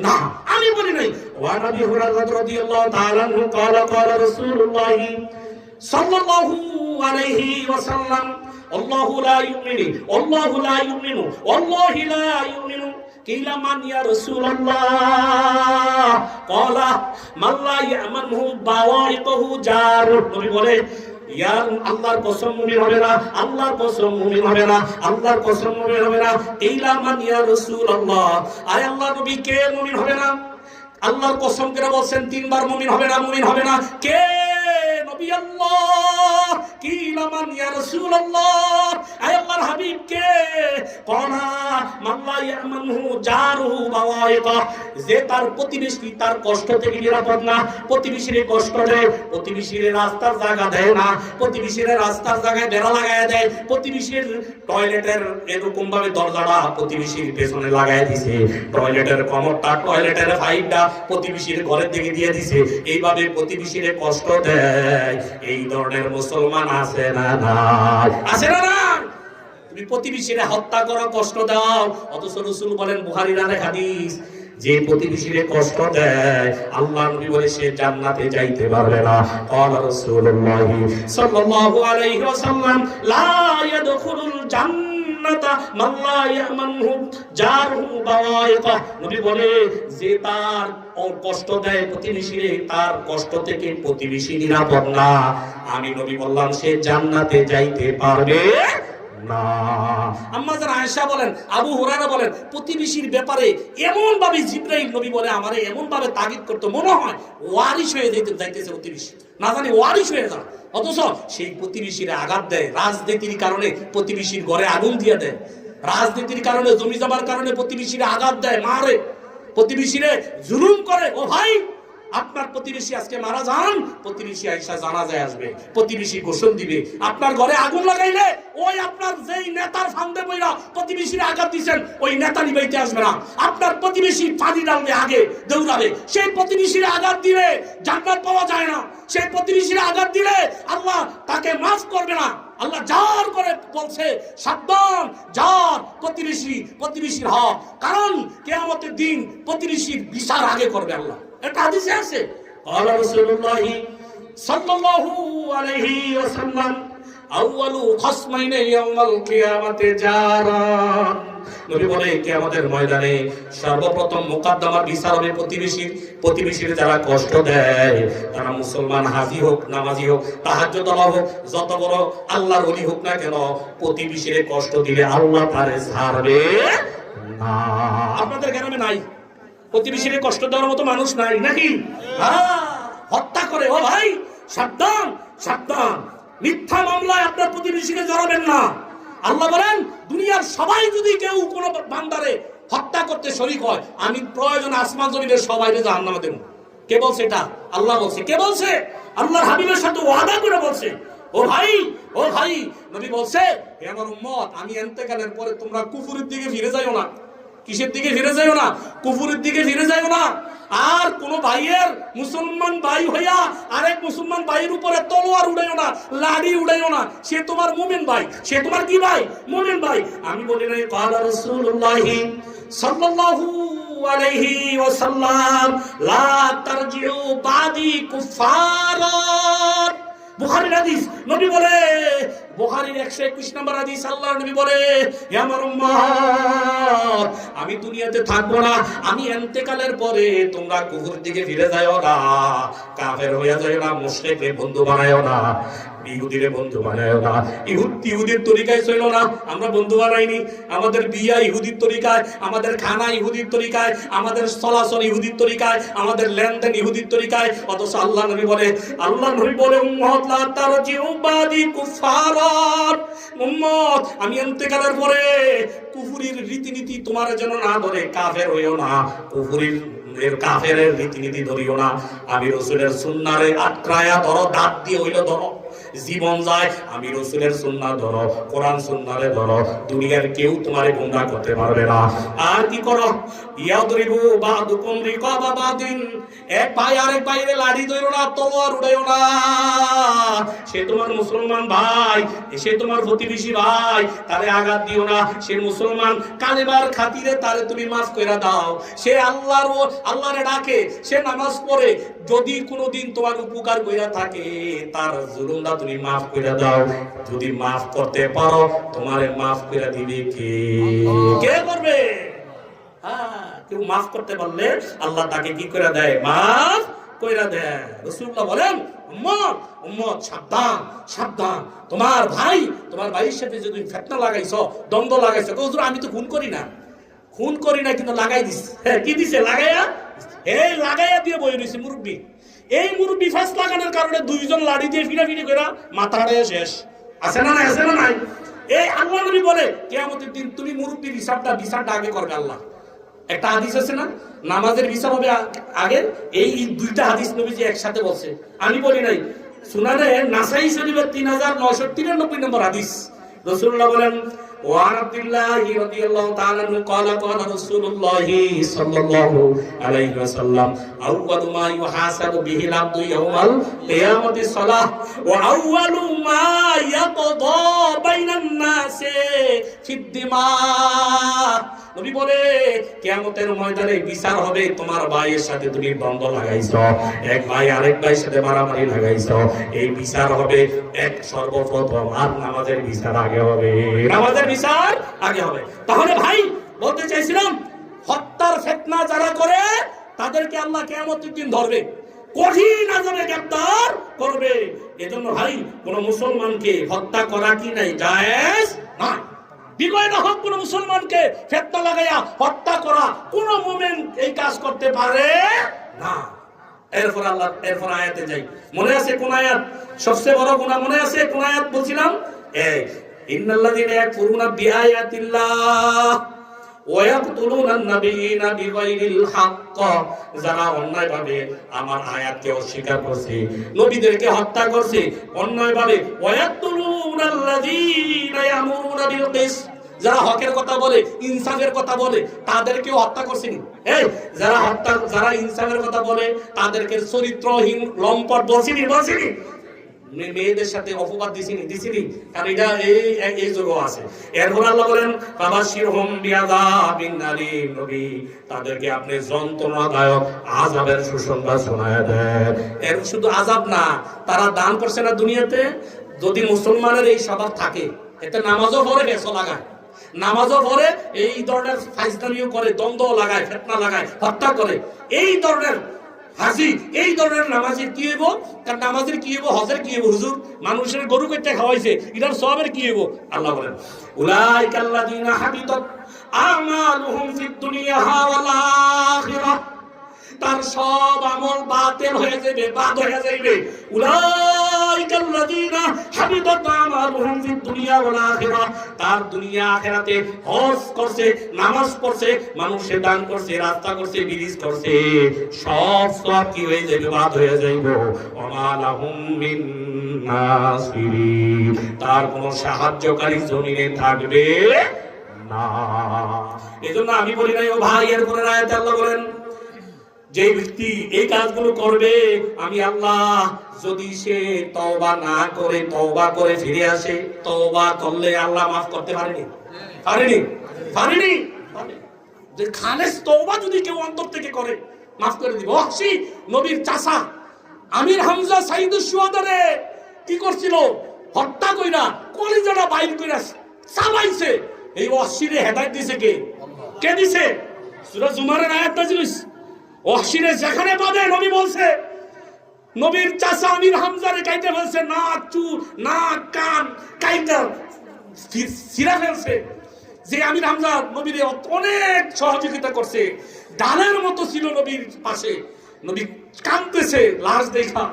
না। আমি বলি নাই। ওয়া নবী হুরায়রা রাদিয়াল্লাহু তাআলা আনহু قال রাসূলুল্লাহ সাল্লাল্লাহু আলাইহি ওয়াসাল্লাম আল্লাহু লা ইউমিনু আল্লাহু লা ইউমিনু কিলা মান ইয়া রাসূলুল্লাহ ক্বালা মান লা ইয়ামানহু বাওয়াইকুহু জার। নবী বলে, ইয়া আল্লাহর কসম মুমিন হবে না, আল্লাহর কসম মুমিন হবে না, আল্লাহর কসম মুমিন হবে না। কিলা মান ইয়া রাসূলুল্লাহ, আয় আল্লাহর নবী কে মুমিন হবে না? আল্লাহর কসম করে বলছেন 3 বার মুমিন হবে না। কে নবী আল্লাহ? কিলা মান ইয়া রাসূলুল্লাহ, আয় আল্লাহর হাবিব কে? ক্বালা মান লা ইয়ামানহু জারুহু বাওয়াইকা, যে তার প্রতিবেশী তার কষ্ট থেকে নিরাপদ না, প্রতিবেশীর কষ্ট দেয়, প্রতিবেশীর রাস্তার জায়গা দেয় না, প্রতিবেশীর রাস্তার জায়গায় বেড়া লাগায় দেয়, প্রতিবেশীর টয়লেটের এরকম ভাবে দরজাটা প্রতিবেশীর পেছনে লাগায় দিছে, টয়লেটের কমরটা, টয়লেটের পাইপটা প্রতিবেশীর ঘরের দিকে দিয়ে দিছে, এইভাবে প্রতিবেশীর কষ্ট দেয়। এই ধরনের মুসলমান আছে না নাই? আছে না নাই? তুমি প্রতিবেশীরে হত্যা করো, কষ্ট দাও, অথচ রাসূল বলেন, বুখারীর আরেক হাদিস, যে প্রতিবেশীরে কষ্ট দেয় আল্লাহর নবী বলে সে জান্নাতে যাইতে পারবে না। ক্বালা রাসূলুল্লাহ সাল্লাল্লাহু আলাইহি ওয়াসাল্লাম লা ইয়াদখুলুল জান্নাতা মান লা ইয়ামানহু জারহু বাওয়াইকা। নবী বলে, যে তার কষ্ট দেয় প্রতিবেশীরে, তার কষ্ট থেকে প্রতিবেশী নিরাপদ না, আমি নবী বললাম সে জান্নাতে যাইতে পারবে না। আম্মা জান আয়েশা বলেন, আবু হুরায়রা বলেন, প্রতিবেশীর ব্যাপারে এমন ভাবে জিবরাইল নবী বলে আমারে এমন ভাবে তাগিদ করতে, মনে হয় ওয়ারিশ হয়ে যাইতেছে প্রতিবেশী, না জানি ওয়ারিশ হয়ে যায়। অথচ সেই প্রতিবেশীর আঘাত দেয়, রাজনীতির কারণে প্রতিবেশীর ঘরে আগুন দিয়ে দেয়, রাজনীতির কারণে জমি জমার কারণে প্রতিবেশীর আঘাত দেয়, মারে, প্রতিবেশীরে জুলুম করে। ও ভাই, আপনার প্রতিবেশী আজকে মারা যান, প্রতিবেশী আয়েশা জানাজায় আসবে, প্রতিবেশী গোসল দিবে, আপনার ঘরে আগুন লাগাইলে ওই আপনার যেই নেতার ফান্দে বইরা প্রতিবেশীর আঘাত দিবেন ওই নেতা নিবাইতে আসবে না, আপনার প্রতিবেশী পানি ডালবে, আগে দৌড়াবে। সেই প্রতিবেশীর আঘাত দিলে জান্নাত পাওয়া যায় না, সেই প্রতিবেশীর আঘাত দিলে আল্লাহ তাকে মাফ করবে না। আল্লাহ জার করে বলছে, সাবধান, জার প্রতিবেশীর হক, কারণ কিয়ামতের দিন প্রতিবেশীর বিচার আগে করবে আল্লাহ। এটা হাদিসে আছে। ক্বালা রাসূলুল্লাহ সাল্লাল্লাহু আলাইহি ওয়াসাল্লাম আউয়ালু খাসমাইনি ইয়াউমাল কিয়ামাতি জারান নবী বলে কিয়ামতের ময়দানে সর্বপ্রথম মুকদ্দমার বিচার হবে প্রতিবেশীর যারা কষ্ট দেয়, তারা মুসলমান হাজি হোক, নামাজি হোক, তাহাজ্জুদ হোক, যত বড় আল্লাহর ওলি হোক না কেন, প্রতিবেশীর কষ্ট দিলে আল্লাহ তারে ছাড়বে না। আপনাদের গ্রামে নাই প্রতিবেশীর কষ্ট দেওয়ার মতো মানুষ নাই নাকি? হত্যা করে। ও ভাই সাবধান, সাবধান, মিথ্যা মামলায় আপনার প্রতিবেশীকে জড়াবেন না। আল্লাহ বলেন দুনিয়ার সবাই যদি কেউ কোনো বান্দারে হত্যা করতে শরীক হয়, আমি প্রয়োজন আসমান জমিনের সবাইকে জাহান্নামে দেব। কে বলছে এটা? আল্লাহ বলছে। কে বলছে? আল্লাহর হাবিবের সাথে ওয়াদা করে বলছে। ও ভাই, ও ভাই, নবী বলছে হে আমার উম্মত, আমি ইন্তেকালের পরে তোমরা কুফরের দিকে ফিরে যাইও না। কিসের দিকে ফিরে যাইও না? কুফরের দিকে ফিরে যাইও না। আর কোন ভাইয়ের মুসলমান ভাই হইয়া আরেক মুসলমান ভাইয়ের উপরে তলোয়ার উড়াইও না, লাড়ি উড়াইও না। সে তোমার মুমিন ভাই, সে তোমার কি ভাই? মুমিন ভাই। আমি বলি নাই ক্বালা রাসূলুল্লাহি সাল্লাল্লাহু আলাইহি ওয়াসাল্লাম লা তারজিউ বাদি কুফারা। বুখারীর হাদিস, নবী বলে, বুখারীর 121 নম্বর হাদিস, আল্লাহর নবী বলে হে আমার উম্মত, আমি দুনিয়াতে থাকবো না, আমি ইন্তেকালের পরে তোমরা কুফরের দিকে ফিরে যাও না, কাফের হয়ে যাও না, মুশরিককে বন্ধু বানায়ও না, ইহুদিরে বন্ধু বানায়ও না। ইহুদির তরিকায় চইল না। আমরা বন্ধু বানাইনি। আমাদের বিয়া ইহুদির তরিকায়, আমাদের খানা ইহুদির তরিকায়, আমাদের চলাচল ইহুদির তরিকায়, আমাদের লেনদেন ইহুদির তরিকায়। অথচ আল্লাহ নবী বলে, আল্লাহ নবী বলে উম্মত লা তারজিউ বাদি কুফারান। উম্মত, আমি ইন্তেকালের পরে কুফরির রীতিনীতি তোমার যেন না ধরে, কাফের হইও না, কাফেরের রীতিনীতি ধরিও না। আমি রাসূলের সুন্নাহরে আটকায়া ধরো, দাঁত দিয়ে হইলো ধরো, জীবন যায়। আমি রাসূলের সুন্নাহ ধরো, কোরআন সুন্নাহরে ধরো, দুনিয়ার কেউ তোমারে গোমরাহ করতে পারবে না। আর কি করো? ইয়াদরিবু বাদুকুম রিকাবা বাদিন, এক ভাই আরেক ভাইরে লাড়ি ধরো না, তলোয়ার উড়াইও না। সে তোমার মুসলমান ভাই, সে তোমার প্রতিবেশী ভাই, তারে আঘাত দিও না। সে মুসলমান, কালেমার খাতিরে তারে তুমি মাফ কইরা দাও। সে আল্লাহরে ডাকে, সে নামাজ পড়ে, যদি কোনোদিন তোমার উপকার কইরা থাকে, তার জুলুমটা তুমি মাফ কইরা দাও। যদি মাফ করতে পারো, তোমারে মাফ কইরা দিবে কে? কে করবে? কেউ মাফ করতে পারলে আল্লাহ তাকে কি করে দেয়? মাফ কইরা দেয়। রাসূলুল্লাহ বলেন উম্মত সাবধান, সাবধান। তোমার ভাইয়ের সাথে যদি ফিতনা লাগাইছো, দ্বন্দ্ব লাগাইছো, হুজুর আমি তো খুন করি না কিন্তু লাগাই দিস। কি দিছে? লাগাইয়া, এই লাগাইয়া দিয়ে বই রইছে মুরব্বি। এই মুরব্বি ফাঁস লাগানোর কারণে দুইজন লাড়ি দিয়ে ফিরাফিরি করে মাথাটা শেষ। আছে না নাই? আছে না নাই? এই আল্লাহ নবী বলে কিয়ামতের দিন তুমি মুরব্বির বিচারটা আগে করবে আল্লাহ। একটা হাদিস আছে না, নামাজের বিচার হবে আগে। এই দুইটা হাদিস নবীজি একসাথে বলছে, আমি বলি নাই। সুনানে নাসাই শরীফের 3993 নম্বর হাদিস। রাসূলুল্লাহ বলেন وعن عبد الله رضي الله تعالى عنه قال قال رسول الله صلى الله عليه وسلم أول ما يحاسب به العبد يوم القيامة الصلاة وأول ما يقضى بين الناس في الدماء। নবী বলে কিয়ামতের ময়দানে বিচার হবে তোমার ভাইয়ের সাথে তুমি দ্বন্দ্ব লাগাইছো, এক ভাই আরেক ভাইয়ের সাথে মারামারি লাগাইছো, এই বিচার হবে এক সর্বপ্রথম। আর নামাজের বিচার আগে হবে, নামাজের বিচার আগে হবে। তাহলে ভাই বলতে চাইছিলাম, হত্যার ফিতনা যারা করে তাদেরকে আল্লাহ কিয়ামতের দিন ধরবে, কঠিন আযাবে গ্রেফতার করবে। এজন্য ভাই কোন মুসলমানকে হত্যা করা কি নাই? জায়েজ না। বিগয় না হোক কোন মুসলমানকে ফিতনা লাগাইয়া হত্যা করা, কোন মুমিন এই কাজ করতে পারে না। এরপর আয়াতে যাই। মনে আছে কোন আয়াত? সবচেয়ে বড় গুনাহ মনে আছে কোন আয়াত বলছিলাম? এই ইন্নাল্লাযীনা ইয়াকফুরুনা বিআয়াতিল্লাহ ওয়া ইয়াকতুলুনা আন-নাবিয়্যিনা বিগাইরিল হক। যারা অন্যায়ভাবে আমার আয়াতকে অস্বীকার করছে, নবীদেরকে হত্যা করছে অন্যায়ভাবে, ওয়া ইয়াকতুলুনা আল্লাযীনা ইয়ামুরুনা বিল কিসত, যারা হকের কথা বলে, ইনসাফের কথা বলে, তাদেরকেও হত্যা করছেনি। এই যারা ইনসাফের কথা বলে তাদেরকে চরিত্রহীন লম্পট বলছিনি। মেয়েদের সাথে অপবাদ দিছিনি, কারণ এটা এই যোগ আছে। এরপর আল্লাহ বলেন ফাবাশশিরহুম বিআযাবিন আলীম। নবী তাদেরকে আপনি যন্ত্রণাদায়ক আযাবের সুসংবাদ শোনায় দেন। এর শুধু আযাব না, তারা দান করছে না দুনিয়াতে। যদি মুসলমানের এই স্বভাব থাকে, এতে নামাজও পড়ে, বেশও লাগায়, নামাজও পড়ে, এই ধরনের ফাইজলামিও করে, দ্বন্দ্ব লাগায়, ফিতনা লাগায়, হত্যা করে। এই ধরনের হাজি, এই ধরনের নামাজের কি হইব? কারণ নামাজের কি হইব, হজের কি হইব? হুজুর মানুষের গরু কেটে খাওয়াইছে, এটার সওয়াবের কি হইব? আল্লাহ বলেন উলাইকাল্লাযীনা হাবিতাত আমালুহুম ফিদ দুনিয়া ওয়াল আখিরাহ, তার সব আমল বাতিল হয়ে যাবে, বাদ হয়ে যাবে। উলাইকাল্লাযীনা হাবিতাত আমালুহুম ফিদ দুনিয়া ওয়াল আখিরাহ, তার দুনিয়া আখিরাতে হজ করছে, নামাজ পড়ছে, মানুষে দান করছে, রাস্তা করছে, ব্রিজ করছে, সব কি হয়ে যাবে? বাদ হয়ে যাইবে। ওয়া লাহুম মিন নাসিরিন, তার কোনো সাহায্যকারী জমিনে থাকবে না। এজন্য আমি বলি নাই ও ভাই, এর পরের আয়াতে আল্লাহ বলেন যে ব্যক্তি এই কাজগুলো করবে, আমি আল্লাহ যদি সে তওবা না করে, তওবা করে ফিরে আসে, তওবা করলে আল্লাহ মাফ করতে পারেনি? পারেনি। যে খালেস তওবা যদি কেউ অন্তর থেকে করে, মাফ করে দিব। ওয়াহশী নবীর চাচা আমির হামজা সাইদুস শুহাদারে কি করছিল? হত্যা কইরা কলিজাটা বাইর কইরা চাবাইছে। এই ওয়াহশীরে হেদায়েত দিয়েছে কে? কে দিছে? সূরা জুমারের আয়াত নাযিল হইছে। ওয়াহশীরে যেখানে পাবে, নবী বলছে, নবীর চাচা আমির হামজারে কাইতে ফেলছে, নাক, চুল, নাক, কান কাইটা ছিঁড়া ফেলছে। যে আমির হামজা নবীরে অনেক সহযোগিতা করছে, ডালের মতো ছিল নবীর পাশে। নবী কাঁদতেছে লাশ দেখা,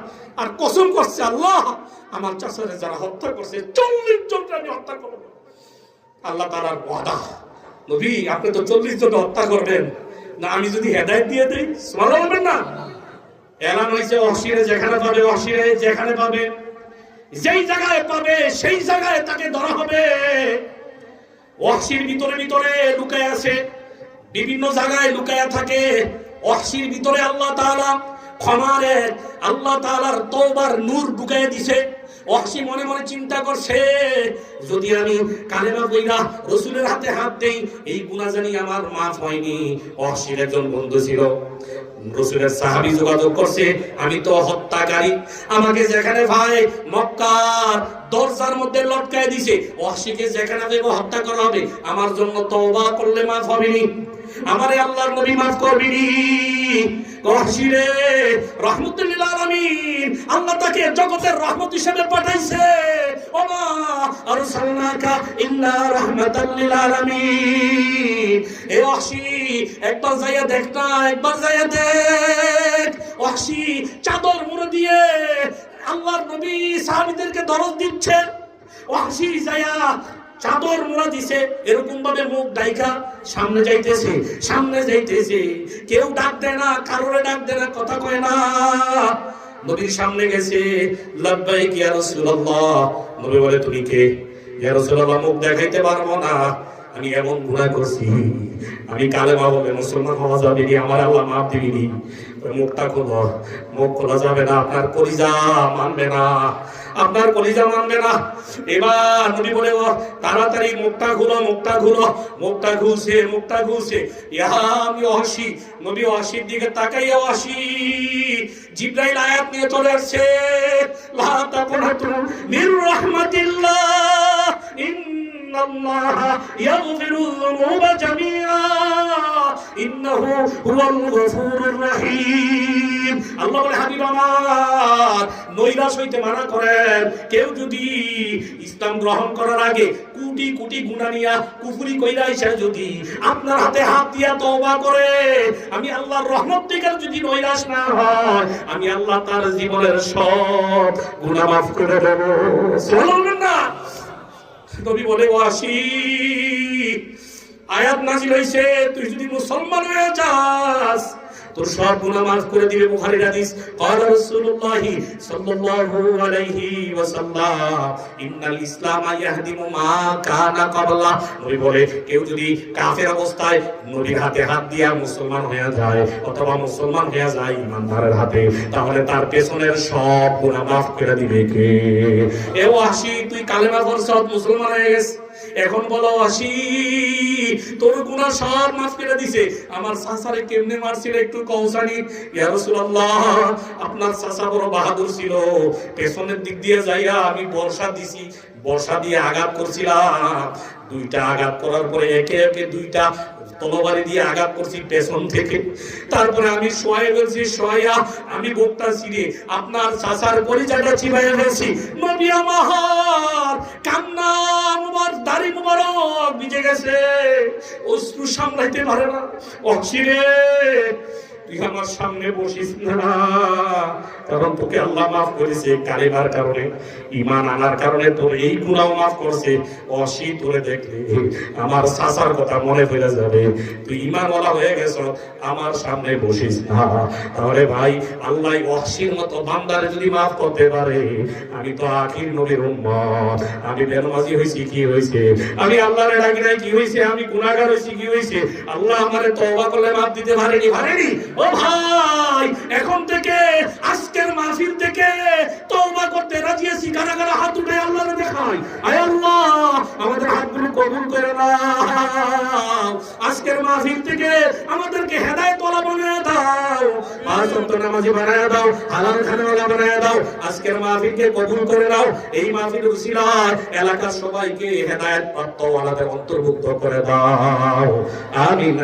আর কসম করছে, আল্লাহ আমার চাচারে যারা হত্যা করছে 40 জনকে আমি হত্যা করব। আল্লাহ তাআলার ওয়াদা, নবী আপনি তো 40 জন হত্যা করবেন না, আমি যদি হেদায়েত দিয়ে দেই, সুবহানাল্লাহ বলবেন না? এলান হইছে, ওয়াহশীরে যেখানে পাবে, ওয়াহশীরে যেখানে পাবে, যেই জায়গায় পাবে সেই জায়গায় তাকে ধরা হবে। ওয়াহশীর ভিতরে ভিতরে লুকায় আছে, বিভিন্ন জায়গায় লুকায়া থাকে। ওয়াহশীর ভিতরে আল্লাহ তাআলা ক্ষমারে, আল্লাহ তাআলার তওবার নূর ঢুকাইয়া দিছে। ওয়াহশী মনে মনে চিন্তা করছে, যদি আমি কালেমা পড়া রাসূলের হাতে হাত দেই, এই গুনাহ জানি আমার মাফ হয়নি। ওয়াহশীর একজন বন্ধু ছিল, রাসূলের সাহাবী যোগাযোগ করছে, আমি তো হত্যাকারী, আমাকে যেখানে ভাই মক্কার দরজার মধ্যে লটকায় দিছে, ওয়াহশীকে যেখানে দেব হত্যা করা হবে, আমার জন্য তওবা করলে মাফ হবে নি, আমারে আল্লাহর নবী মাফ করবেনি। ওয়াহশী রে রাহমাতুল লিল আলামিন, আল্লাহ তাকে জগতের রহমত হিসেবে পাঠাইছে। ওমা আরসালনাকা ইল্লা রাহমাতাল লিল আলামিন। এ ওয়াহশী একবার যাইয়া দেখ না, একবার যাইয়া দেখ। ওয়াহশী চাদর মুড়ে দিয়ে আল্লাহর নবী সাহাবীদেরকে দরজ দিচ্ছে। ওয়াহশী যাইয়া চাদর মোড়া দিছে, এরকম ভাবে মুখ ডাইকা সামনে যাইতেছে, কেউ ডাক দেয় না, কারোরে ডাক দেয় না, কথা কয় না। নবীর সামনে গেছে, লাব্বাইক ইয়া রাসূলুল্লাহ। নবী বলে, তুমি কে? ইয়া রাসূলুল্লাহ, মুখ দেখাইতে পারবো না, আমি এমন গুনাহ করছি, আমি কালেমা বলে মুসলমান হওয়া যাবে নি, আমার আল্লাহ মাফ দিবি। মুখটা খোলো। মুখ খোলা যাবে না, আপনার কলিজা মানবে না, আপনার কলিজা মানবে না। এবার নবী বলে, তাড়াতাড়ি মুখটা খুলো। মুখটা খুলছে। ইয়া আমি ওয়াহশী। নবী ওয়াহশীর দিকে তাকাইয়া, ওয়াহশী জিবরাইল আয়াত নিয়ে চলে আসছে, লা তাকুনাতু মির রাহমাতিল্লাহ, ইন্নাল্লাহা ইয়াগফিরুয যুনুবা জামিআ, ইন্নাহু হুয়াল গফুরুর রহিম। আল্লাহ বলে, হাবিব আমার, নৈরাশ হইতে মানা করেন। কেউ যদি ইসলাম গ্রহণ করার আগে কোটি কোটি গুনাহ নিয়া কুফরি কইরা এসে যদি আপনার হাতে হাত দিয়া তওবা করে, আমি আল্লাহর রহমত থেকে যদি নৈরাশ না হয়, আমি আল্লাহ তার জীবনের সব গুনাহ মাফ করে দেব। সুবহানাল্লাহ না? নবী বলে, ওয়াহশী আয়াত নাযিল হইছে, তুই যদি মুসলমান হয়ে যাস, তোর সব গুনাহ মাফ করে দিবে। বুখারীর হাদিস, ক্বালা রাসূলুল্লাহ সাল্লাল্লাহু আলাইহি ওয়াসাল্লাম, ইন্নাল ইসলামা ইয়াহদিমু মা কানা ক্বাবলা। নবী বলে, কেউ যদি কাফের অবস্থায় নবীর হাতে হাত দিয়া মুসলমান হয়ে যায়, অথবা মুসলমান হয়ে যায় ইমানদারের হাতে, তাহলে তার পেছনের সব গুনাহ মাফ করে দিবে কে? এ ওয়াহশী, তুই কালেমা পড়ছস, মুসলমান হয়ে গেছিস, এখন বলো ওয়াহশী তোর গুনাহ সব মাফ করে দিছে। আমার চাচারে কেমনে মারছিল একটু কওসানি। ইয়া রাসূলুল্লাহ, আপনার চাচা বড় বাহাদুর ছিল, পেছনের দিক দিয়ে যাইয়া আমি বর্ষা দিছি, বর্ষা দিয়ে আঘাত করছিলাম, দুইটা আঘাত করার পরে একে একে দুইটা তলবারি দিয়ে আঘাত করছি পেছন থেকে। তারপরে আমি শোয়ে ফেলছি, শোয়া আমি বুকটা ছিঁড়ে আপনার চাচার পরিচয়টা চিবাইয়া ফেলছি। নবী আমার কান্না মুবারক, দাড়ি মুবারক ভিজে গেছে, অশ্রু সামলাইতে পারে না। অক্সিরে তুই আমার সামনে বসিস না, কারণ তোকে আল্লাহ মাফ করেছে কালিমার কারণে, ঈমান আনার কারণে তোর এই গুনাহ মাফ করছে। অসি তোরে দেখলে আমার চাচার কথা মনে পড়ে যাবে, তুই ঈমানওয়ালা হয়ে গেছ, আমার সামনে বসিস না। তাহলে ভাই, আল্লাহ অসির মতো বান্দারে যদি মাফ করতে পারে, আমি তো আখির নবীর উম্মত, আমি বেনামাজি হইছি কি হইছে, আমি আল্লাহরে ডাকি নাই কি হইছে, আমি গুনাহগার হইছি কি হইছে, আল্লাহ আমারে তওবা করলে মাফ দিতে পারেনি, পারেনি? ও ভাই, এখন থেকে আজকের মাহফিল থেকে তওবা করতে রাজি আছি। কারা কারা হাত উঠে আল্লাহরে দেখায়, আয় আল্লাহ আমাদের হাতগুলো কবুল করে নাও। আজকের মাহফিল থেকে আমাদেরকে হেদায়েত ওয়ালা বানায় দাও, পাঁচ ওয়াক্ত নামাজি বানায় দাও, হালাল খানাওয়ালা বানায় দাও। আজকের মাহফিলকে কবুল করে নাও। এই মাহফিল উসিলায় এলাকার সবাইকে হেদায়েত প্রাপ্ত ওয়ালাদের অন্তর্ভুক্ত করে দাও। আমিন।